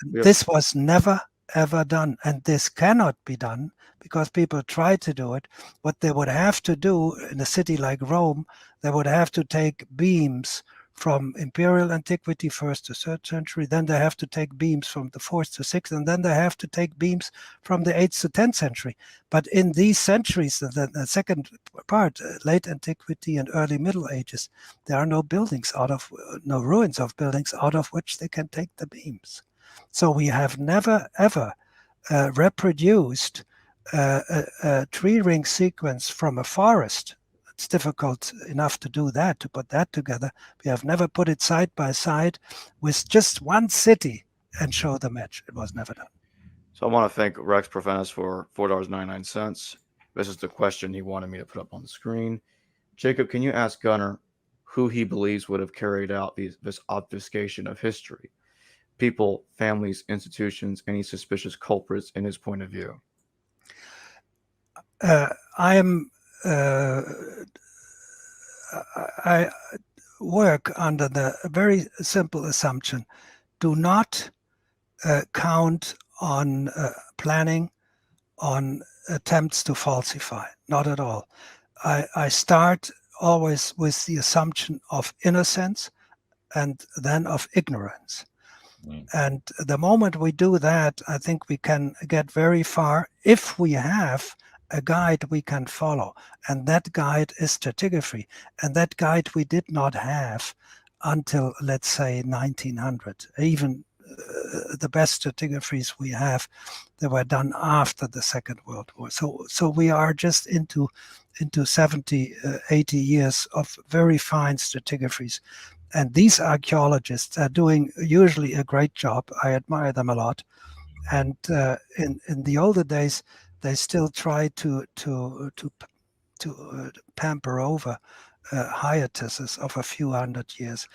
this was never ever done, and this cannot be done because people try to do it. What they would have to do in a city like Rome, they would have to take beams from imperial antiquity, 1st to 3rd century, then they have to take beams from the 4th to 6th, and then they have to take beams from the 8th to 10th century. But in these centuries, the second part, late antiquity and early Middle Ages, there are no ruins of buildings out of which they can take the beams. So we have never, ever reproduced a tree ring sequence from a forest. It's difficult enough to do that, to put that together. We have never put it side by side with just one city and show the match. It was never done. So I want to thank Rex Profanus for $4.99. This is the question he wanted me to put up on the screen. Jacob, can you ask Gunnar who he believes would have carried out this obfuscation of history? People, families, institutions, any suspicious culprits in his point of view? I work under the very simple assumption: do not count on planning, on attempts to falsify. Not at all. I start always with the assumption of innocence and then of ignorance. And the moment we do that, I think we can get very far if we have a guide we can follow. And that guide is stratigraphy. And that guide we did not have until, let's say, 1900. Even the best stratigraphies we have, they were done after the Second World War. So we are just into 70, 80 years of very fine stratigraphies. And these archaeologists are doing usually a great job. I admire them a lot. And in the older days, they still try to pamper over hiatuses of a few hundred years.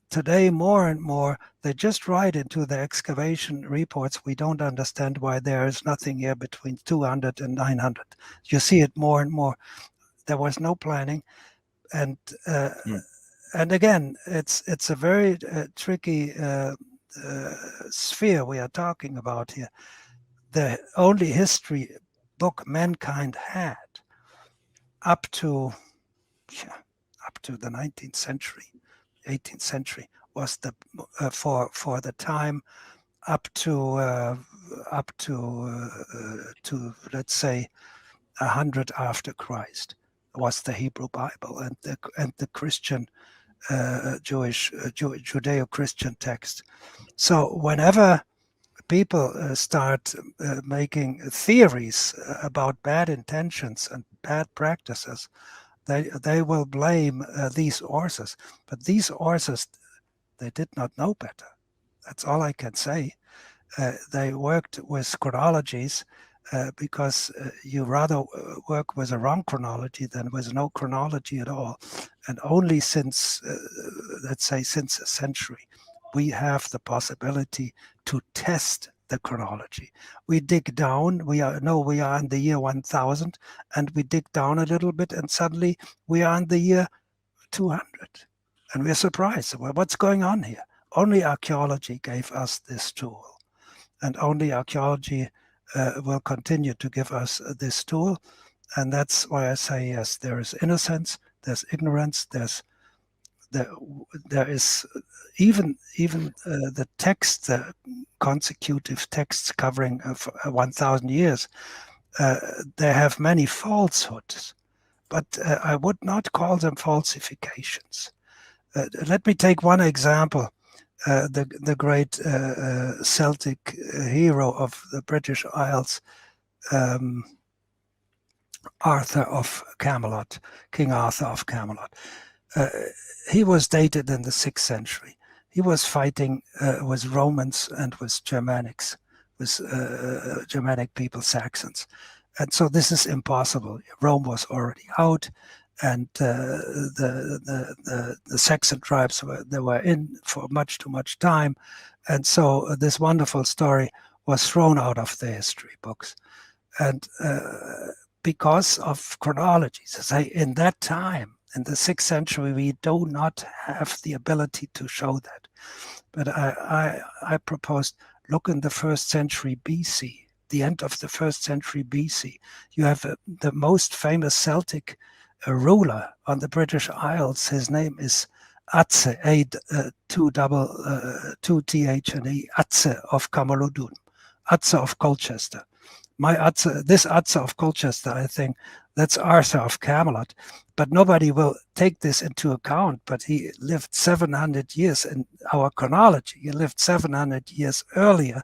Today, more and more, they just write into the excavation reports, we don't understand why there is nothing here between 200 and 900. You see it more and more. There was no planning. And again, it's a very tricky sphere we are talking about here. The only history book mankind had up to the 19th century, 18th century was the for the time up to let's say 100 after Christ was the Hebrew Bible and the Christian Judeo-Christian text. So whenever people start making theories about bad intentions and bad practices, they will blame these authors. But these authors, they did not know better. That's all I can say. They worked with chronologies because you rather work with a wrong chronology than with no chronology at all. And only since, let's say, since a century, we have the possibility to test the chronology. We dig down, we are in the year 1000, and we dig down a little bit, and suddenly we are in the year 200. And we're surprised. Well, what's going on here? Only archaeology gave us this tool. And only archaeology will continue to give us this tool. And that's why I say, yes, there is innocence, there's ignorance, there is even the text, the consecutive texts covering 1,000 years, they have many falsehoods, but I would not call them falsifications. Let me take one example. The great Celtic hero of the British Isles, Arthur of Camelot, King Arthur of Camelot. He was dated in the 6th century. He was fighting with Romans and with Germanics, with Germanic people, Saxons. And so this is impossible. Rome was already out, and the Saxon tribes were in for much too much time. And so this wonderful story was thrown out of the history books. And because of chronologies, say in that time, in the 6th century, we do not have the ability to show that. But I proposed, look in the 1st century BC, the end of the 1st century BC. You have the most famous Celtic ruler on the British Isles. His name is Atse, two Th and E, Atse of Camalodunum, Atse of Colchester. This Atse of Colchester, I think, That's Arthur of Camelot. But nobody will take this into account. But he lived 700 years in our chronology. He lived 700 years earlier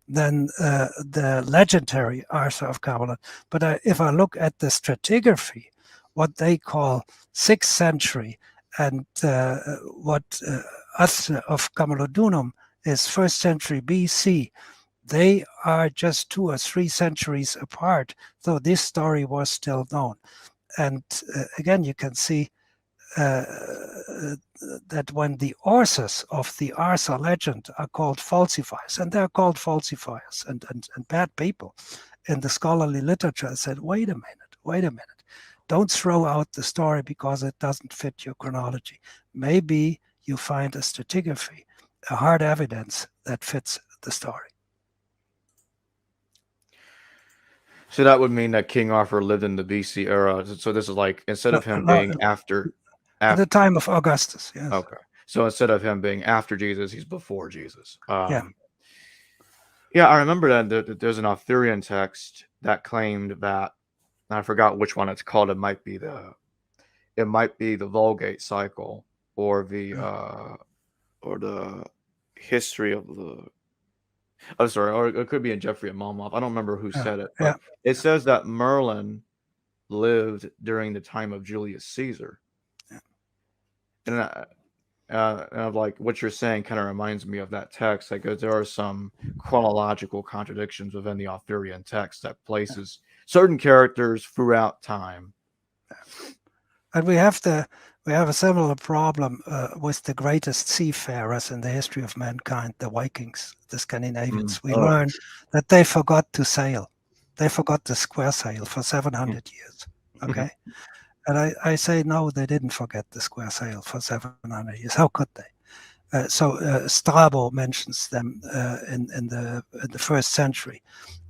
than the legendary Arthur of Camelot. But if I look at the stratigraphy, what they call 6th century, and what Arthur of Camalodunum is 1st century BC, they are just 2 or 3 centuries apart, though this story was still known. And again, you can see that when the authors of the Arthur legend are called falsifiers, and they're called falsifiers and bad people in the scholarly literature, I said, wait a minute. Don't throw out the story because it doesn't fit your chronology. Maybe you find a stratigraphy, a hard evidence that fits the story. So that would mean that King Arthur lived in the BC era. So this is like, instead of him being after at the time of Augustus, yes. Okay. So instead of him being after Jesus, he's before Jesus. Yeah, I remember that there's an Arthurian text that claimed that, and I forgot which one it's called. It might be the Vulgate cycle, or the history of the. Oh, sorry, or it could be in Geoffrey of Monmouth. I don't remember who said it, but it says that Merlin lived during the time of Julius Caesar. And like what you're saying kind of reminds me of that text. Like there are some chronological contradictions within the Arthurian text that places certain characters throughout time. And we have a similar problem with the greatest seafarers in the history of mankind, the Vikings, the Scandinavians. We learn that they forgot to sail. They forgot the square sail for 700 years. Okay. And I say, no, they didn't forget the square sail for 700 years. How could they? So Strabo mentions them in the 1st century.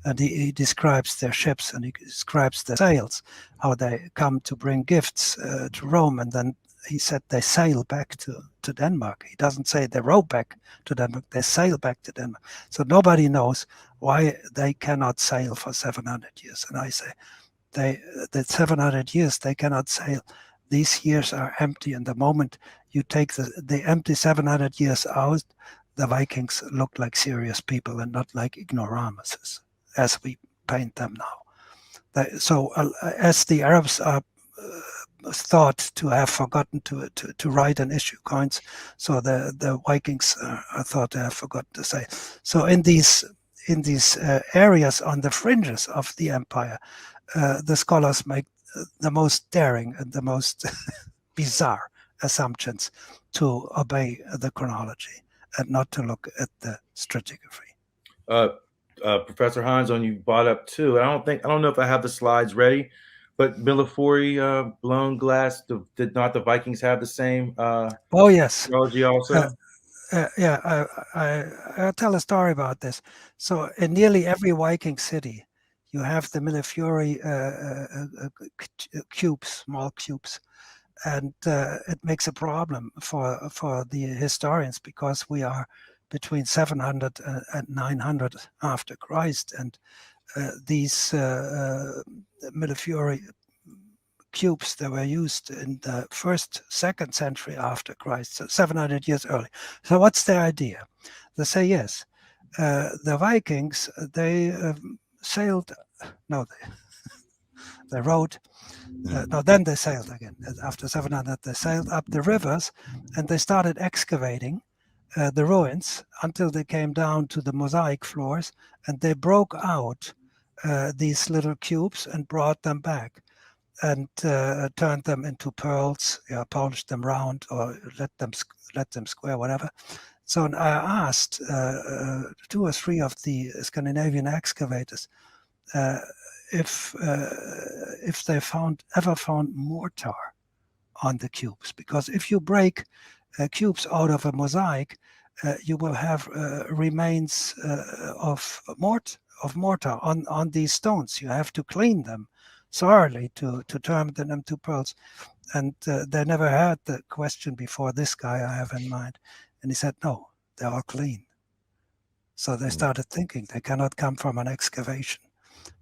And he describes their ships and he describes their sails, how they come to bring gifts to Rome. And then he said they sail back to Denmark. He doesn't say they row back to Denmark, they sail back to Denmark. So nobody knows why they cannot sail for 700 years. And I say, that 700 years they cannot sail. These years are empty, and the moment you take the empty 700 years out, the Vikings look like serious people and not like ignoramuses as we paint them now. So as the Arabs are thought to have forgotten to write and issue coins, so the Vikings are thought to have forgotten to say. So in these areas on the fringes of the empire, the scholars make the most daring and the most bizarre assumptions to obey the chronology and not to look at the stratigraphy. Professor Heinsohn, you brought up too. I don't know if I have the slides ready, but Millefiori, blown glass. Did not the Vikings have the same? Oh yes. Chronology also. I'll tell a story about this. So in nearly every Viking city, you have the Millefiori cubes, small cubes, and it makes a problem for the historians because we are between 700 and 900 after Christ, and these Millefiori cubes that were used in the 1st, 2nd century after Christ, so 700 years early. So what's their idea? They say, yes, the Vikings, they sailed, no, they rowed, then they sailed again. After 700, they sailed up the rivers and they started excavating the ruins until they came down to the mosaic floors, and they broke out these little cubes and brought them back and turned them into pearls, polished them round, or let them square, whatever. So I asked 2 or 3 of the Scandinavian excavators if they ever found mortar on the cubes, because if you break cubes out of a mosaic, you will have remains of mortar on these stones. You have to clean them thoroughly to turn them into pearls. And they never heard the question before, this guy I have in mind. And he said, no, they're all clean. So they started thinking they cannot come from an excavation.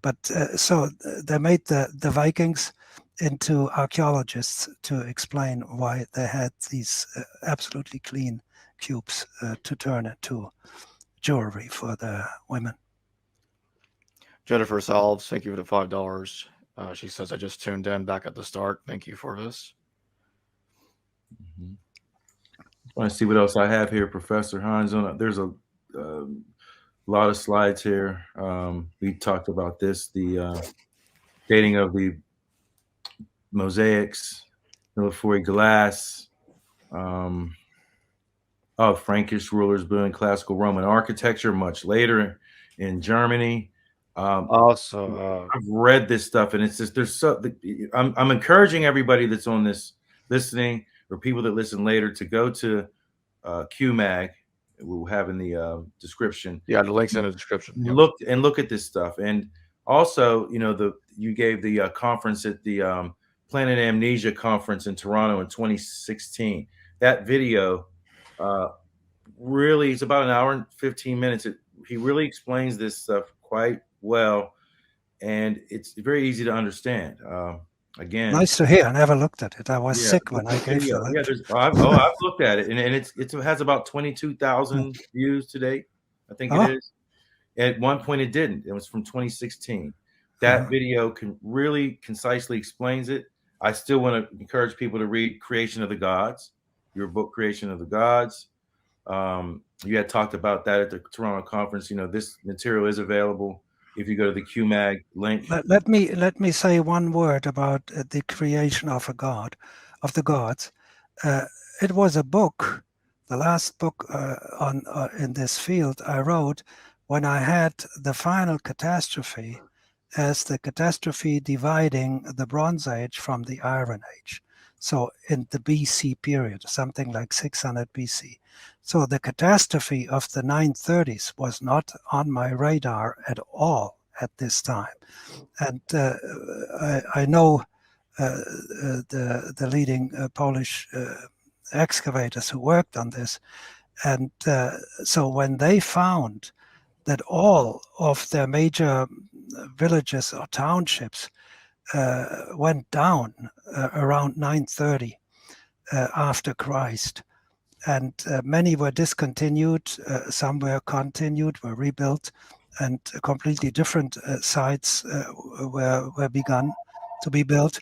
But so they made the Vikings into archaeologists to explain why they had these absolutely clean cubes to turn into jewelry for the women. Jennifer Salves, thank you for the $5. She says, I just tuned in back at the start. Thank you for this. Mm-hmm. I want to see what else I have here, Professor Heinsohn. There's a lot of slides here. We talked about this, the dating of the mosaics, Milifori glass, Frankish rulers building classical Roman architecture much later in Germany. Also, I've read this stuff, and it's just I'm encouraging everybody that's on this listening, or people that listen later, to go to QMag. We'll have in the description. Yeah, the link's in the description. Yep. Look at this stuff, and also, you gave the conference at the Planet Amnesia conference in Toronto in 2016. That video really, it's about an hour and 15 minutes. He really explains this stuff quite well, and it's very easy to understand. Again, nice to hear. I never looked at it. I was sick when I gave the lecture. I've looked at it, and it has about 22,000 views to date. I think it is. At one point, it didn't. It was from 2016. That video really concisely explains it. I still want to encourage people to read Creation of the Gods, your book, Creation of the Gods. You had talked about that at the Toronto conference. This material is available if you go to the QMag link. Let me say one word about the creation of the gods. It was a book, the last book in this field I wrote when I had the final catastrophe as the catastrophe dividing the Bronze Age from the Iron Age. So in the BC period, something like 600 BC. So the catastrophe of the 930s was not on my radar at all at this time. And I know the leading Polish excavators who worked on this. And so when they found that all of their major villages or townships went down around 930 after Christ, and many were discontinued, some were continued, were rebuilt, and completely different sites were begun to be built.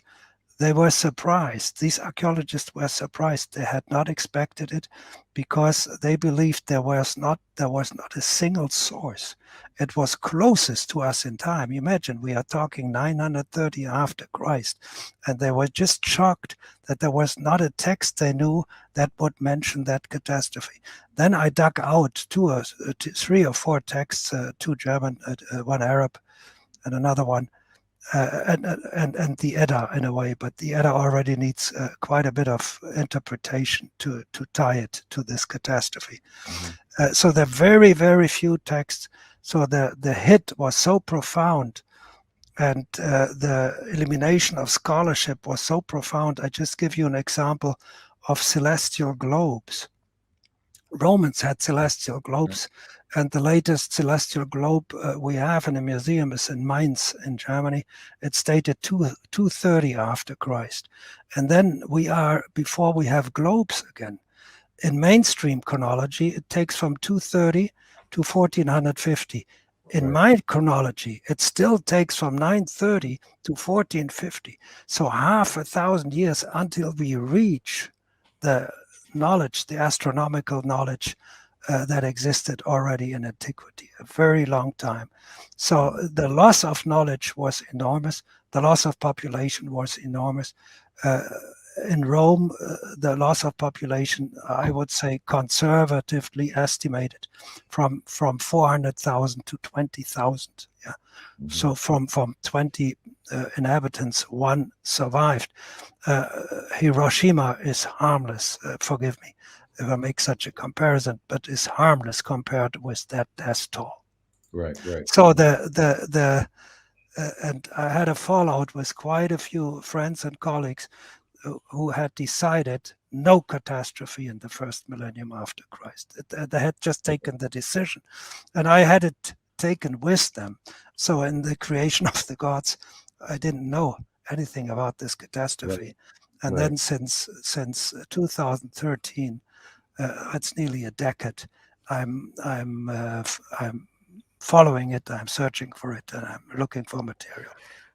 They were surprised. These archaeologists were surprised. They had not expected it because they believed there was not a single source. It was closest to us in time. Imagine, we are talking 930 after Christ, and they were just shocked that there was not a text they knew that would mention that catastrophe. Then I dug out three or four texts, two German, one Arab, and another one. And the Edda in a way, but the Edda already needs quite a bit of interpretation to tie it to this catastrophe. Mm-hmm. So there are very, very few texts. So the hit was so profound, and the elimination of scholarship was so profound. I just give you an example of celestial globes. Romans had celestial globes, and the latest celestial globe we have in a museum is in Mainz in Germany. It's dated 230 after Christ. And then before we have globes again. In mainstream chronology, it takes from 230 to 1450. In my chronology, it still takes from 930 to 1450. So half a thousand years until we reach the knowledge, the astronomical knowledge that existed already in antiquity, a very long time. So the loss of knowledge was enormous. The loss of population was enormous. In Rome, the loss of population, I would say, conservatively estimated from 400,000 to 20,000. Yeah. Mm-hmm. So from 20 inhabitants, one survived. Hiroshima is harmless. Forgive me if I make such a comparison, but is harmless compared with that death toll. Right. So and I had a fallout with quite a few friends and colleagues who had decided no catastrophe in the first millennium after Christ. They had just taken the decision, and I had it taken with them. So in the creation of the gods, I didn't know anything about this catastrophe. Right. And Right. then since 2013, it's nearly a decade, I'm following it, I'm searching for it, and I'm looking for material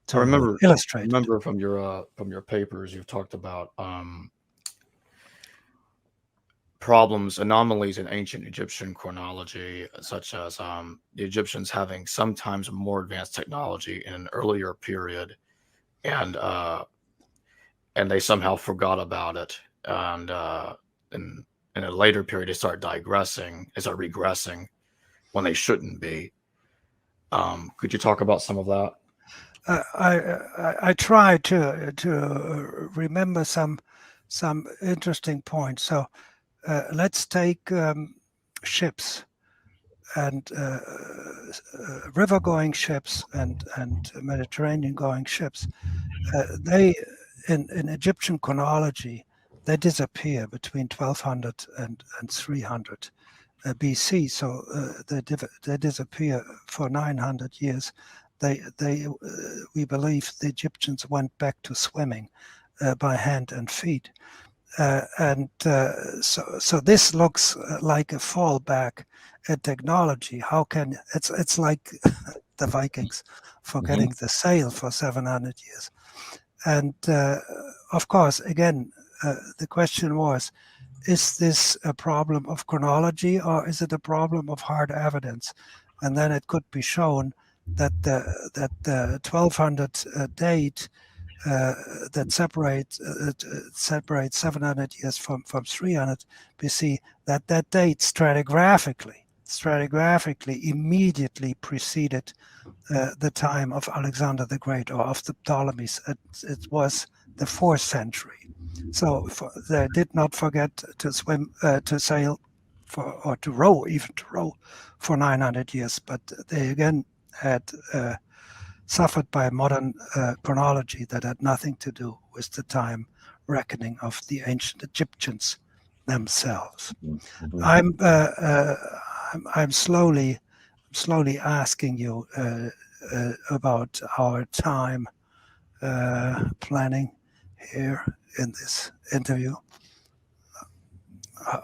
to illustrate I remember from your papers, you've talked about problems, anomalies in ancient Egyptian chronology, such as the Egyptians having sometimes more advanced technology in an earlier period, and they somehow forgot about it, and in a later period they start regressing when they shouldn't be. Could you talk about some of that? I try to remember some interesting points. So let's take ships and river-going ships and Mediterranean-going ships. They in Egyptian chronology, they disappear between 1200 and 300 BC. So they disappear for 900 years. We believe the Egyptians went back to swimming by hand and feet. So this looks like a fallback in technology. How can it's like the Vikings forgetting the sail for 700 years. And of course, again, the question was, is this a problem of chronology or is it a problem of hard evidence? And then it could be shown that the 1200 date that separates 700 years from 300 BC, that date stratigraphically immediately preceded the time of Alexander the Great or of the Ptolemies. It was the 4th century. So they did not forget to sail or to row for 900 years, but they again had suffered by modern chronology that had nothing to do with the time reckoning of the ancient Egyptians themselves. I'm slowly asking you about our time planning here in this interview.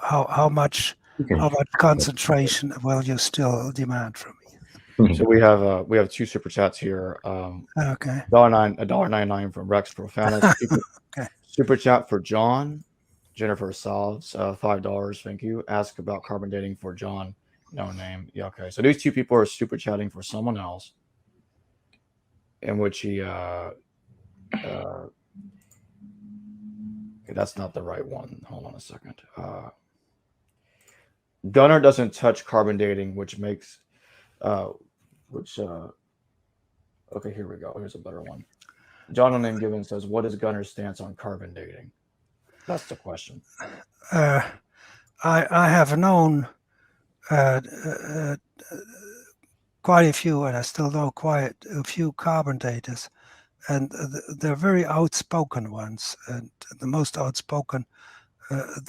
How much concentration will you still demand from me? So we have 2 super chats here. Okay. $1.99 from Rex Profanus. Okay. Super chat for John. Jennifer Solves, $5. Thank you. Ask about carbon dating for John. No name. Yeah, okay. So these 2 people are super chatting for someone else, in which he that's not the right one. Hold on a second. Gunnar doesn't touch carbon dating, which makes okay, here we go. Here's a better one. John Name Given says, what is Gunnar's stance on carbon dating? That's the question. I have known quite a few, and I still know quite a few carbon daters, and they're very outspoken ones. And the most outspoken,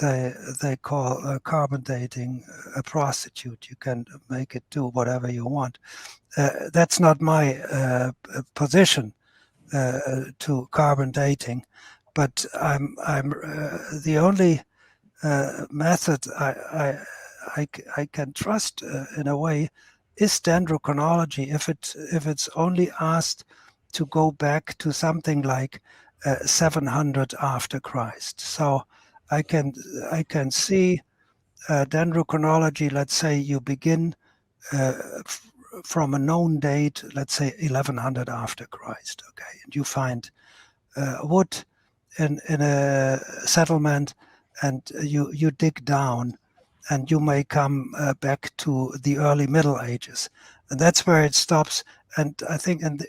they call carbon dating a prostitute. You can make it do whatever you want. That's not my position to carbon dating, but I'm the only method I can trust in a way is dendrochronology. If it's only asked to go back to something like 700 after Christ, so I can see dendrochronology. Let's say you begin from a known date, let's say 1100 after Christ. Okay, and you find wood in a settlement, and you dig down, and you may come back to the early Middle Ages, and that's where it stops. And I think in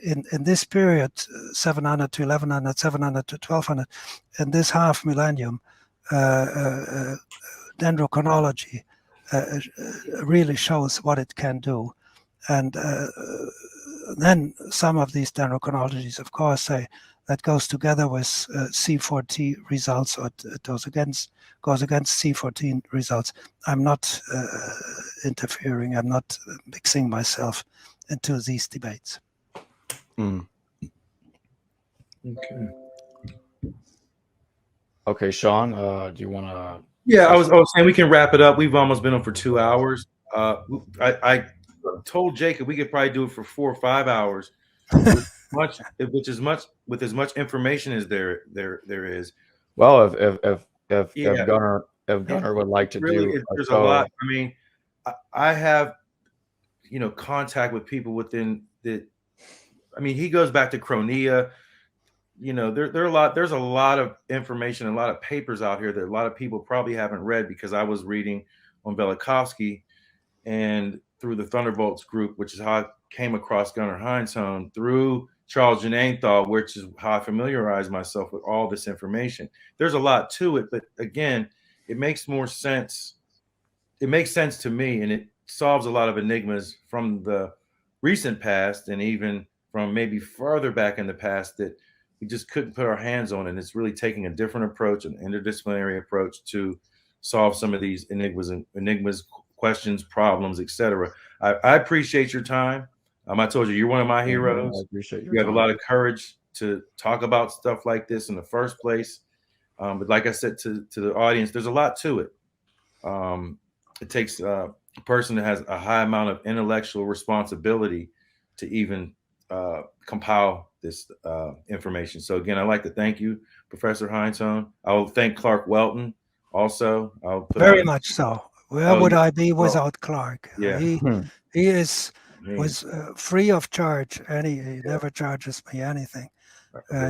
this period, 700 to 1100, 700 to 1200, in this half millennium, dendrochronology really shows what it can do. And then some of these dendrochronologies, of course, say that goes together with C14 results, or it goes against C14 results. I'm not interfering. I'm not mixing myself into these debates. Mm. Okay. Okay, Sean, do you want to? Yeah, I was saying we can wrap it up. We've almost been on for 2 hours. I told Jacob we could probably do it for 4 or 5 hours, with with as much information as there is. Well, if Yeah, Gunnar would like to really, do a there's a lot. show, I mean, I have contact with people within the. I mean, he goes back to Cronea. There's a lot of information, a lot of papers out here that a lot of people probably haven't read, because I was reading on Velikovsky and through the Thunderbolts group, which is how I came across Gunnar Heinsohn, through Charles Jananthal, which is how I familiarized myself with all this information. There's a lot to it, but again, it makes more sense. It makes sense to me, and it solves a lot of enigmas from the recent past, and even from maybe further back in the past, that we just couldn't put our hands on. And it's really taking a different approach, an interdisciplinary approach, to solve some of these enigmas, questions, problems, etc. I appreciate your time. I told you, you're one of my heroes. I appreciate your You have time. a lot of courage to talk about stuff like this in the first place. But like I said to the audience, there's a lot to it. It takes a person that has a high amount of intellectual responsibility to even compile this information. So again, I'd like to thank you, Professor Heinsohn. I will thank Clark Welton also. I'll put Very much so. Where would I be without Clark? Yeah. He was free of charge. He never charges me anything.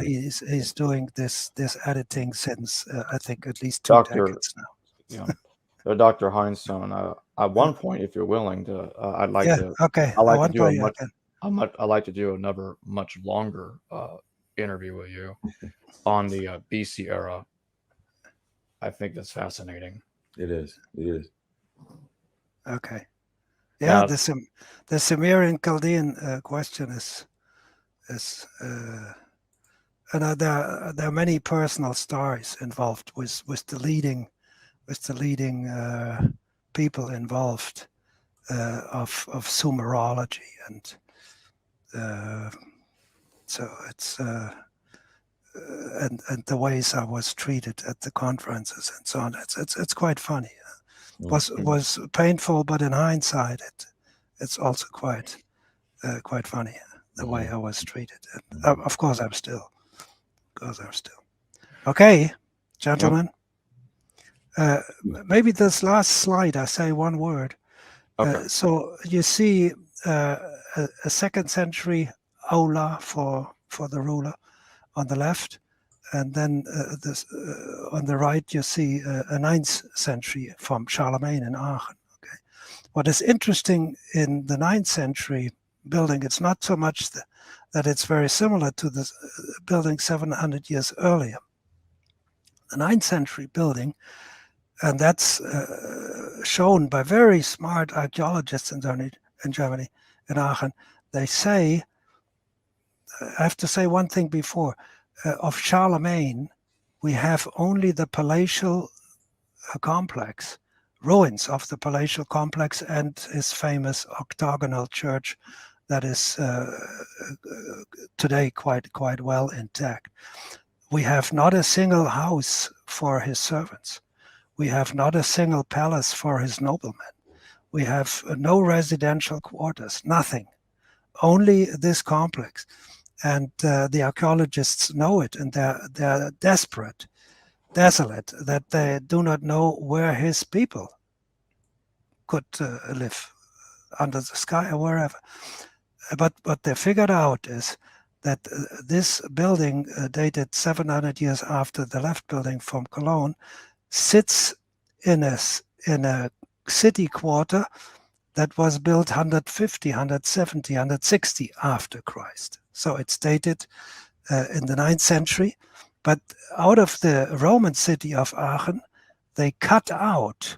He's doing this editing since I think at least 2 decades now. Yeah, Dr. Heinsohn. At one point, if you're willing to, I'd like to. Okay. I'd like to do another much longer interview with you on the BC era. I think that's fascinating. It is. It is. Okay. Yeah, the Sumerian Chaldean question is and there are many personal stories involved with the leading people involved of Sumerology, and so it's and the ways I was treated at the conferences and so on. It's quite funny. Was painful, but in hindsight, it's also quite funny the way I was treated. And, of course, I'm still. Okay, gentlemen. Maybe this last slide, I say one word. Okay. So you see a 2nd century aula for the ruler on the left, and then on the right you see a 9th century from Charlemagne in Aachen. Okay, what is interesting in the 9th century building, it's not so much that it's very similar to the building 700 years earlier. The 9th century building, and that's shown by very smart archaeologists in Germany, in Aachen. They say, I have to say one thing before, of Charlemagne, we have only the palatial complex, ruins of the palatial complex, and his famous octagonal church that is today quite well intact. We have not a single house for his servants. We have not a single palace for his noblemen. We have no residential quarters, nothing. Only this complex. And the archaeologists know it, and they're desperate, desolate, that they do not know where his people could live, under the sky or wherever. But what they figured out is that this building, dated 700 years after the left building from Cologne, sits in a city quarter that was built 150, 170, 160 after Christ. So it's dated in the 9th century. But out of the Roman city of Aachen, they cut out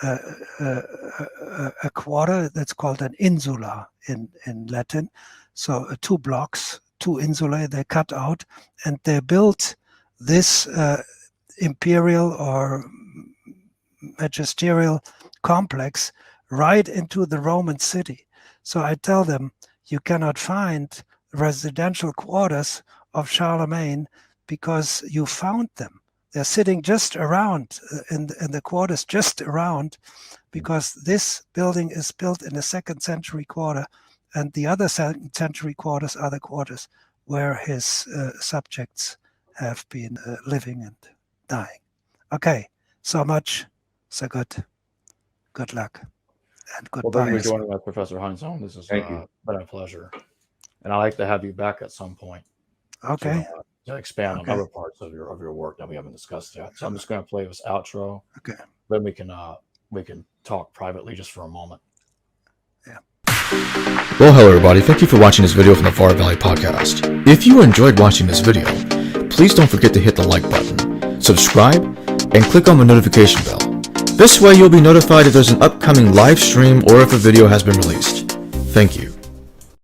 a quarter that's called an insula in Latin. So 2 blocks, 2 insulae they cut out, and they built this imperial or magisterial complex right into the Roman city. So I tell them, you cannot find residential quarters of Charlemagne because you found them. They're sitting just around in the quarters just around, because this building is built in the 2nd century quarter, and the other 2nd century quarters are the quarters where his subjects have been living and dying. Okay, so much, so good. Good luck and goodbye. Well, thank you for joining us, Professor Heinsohn. This has been a pleasure. And I'd like to have you back at some point. Okay. To expand on other parts of your work that we haven't discussed yet. So I'm just going to play this outro. Okay. Then we can talk privately just for a moment. Yeah. Well, hello everybody. Thank you for watching this video from the Var Valley podcast. If you enjoyed watching this video, please don't forget to hit the like button, subscribe, and click on the notification bell. This way you'll be notified if there's an upcoming live stream or if a video has been released. Thank you.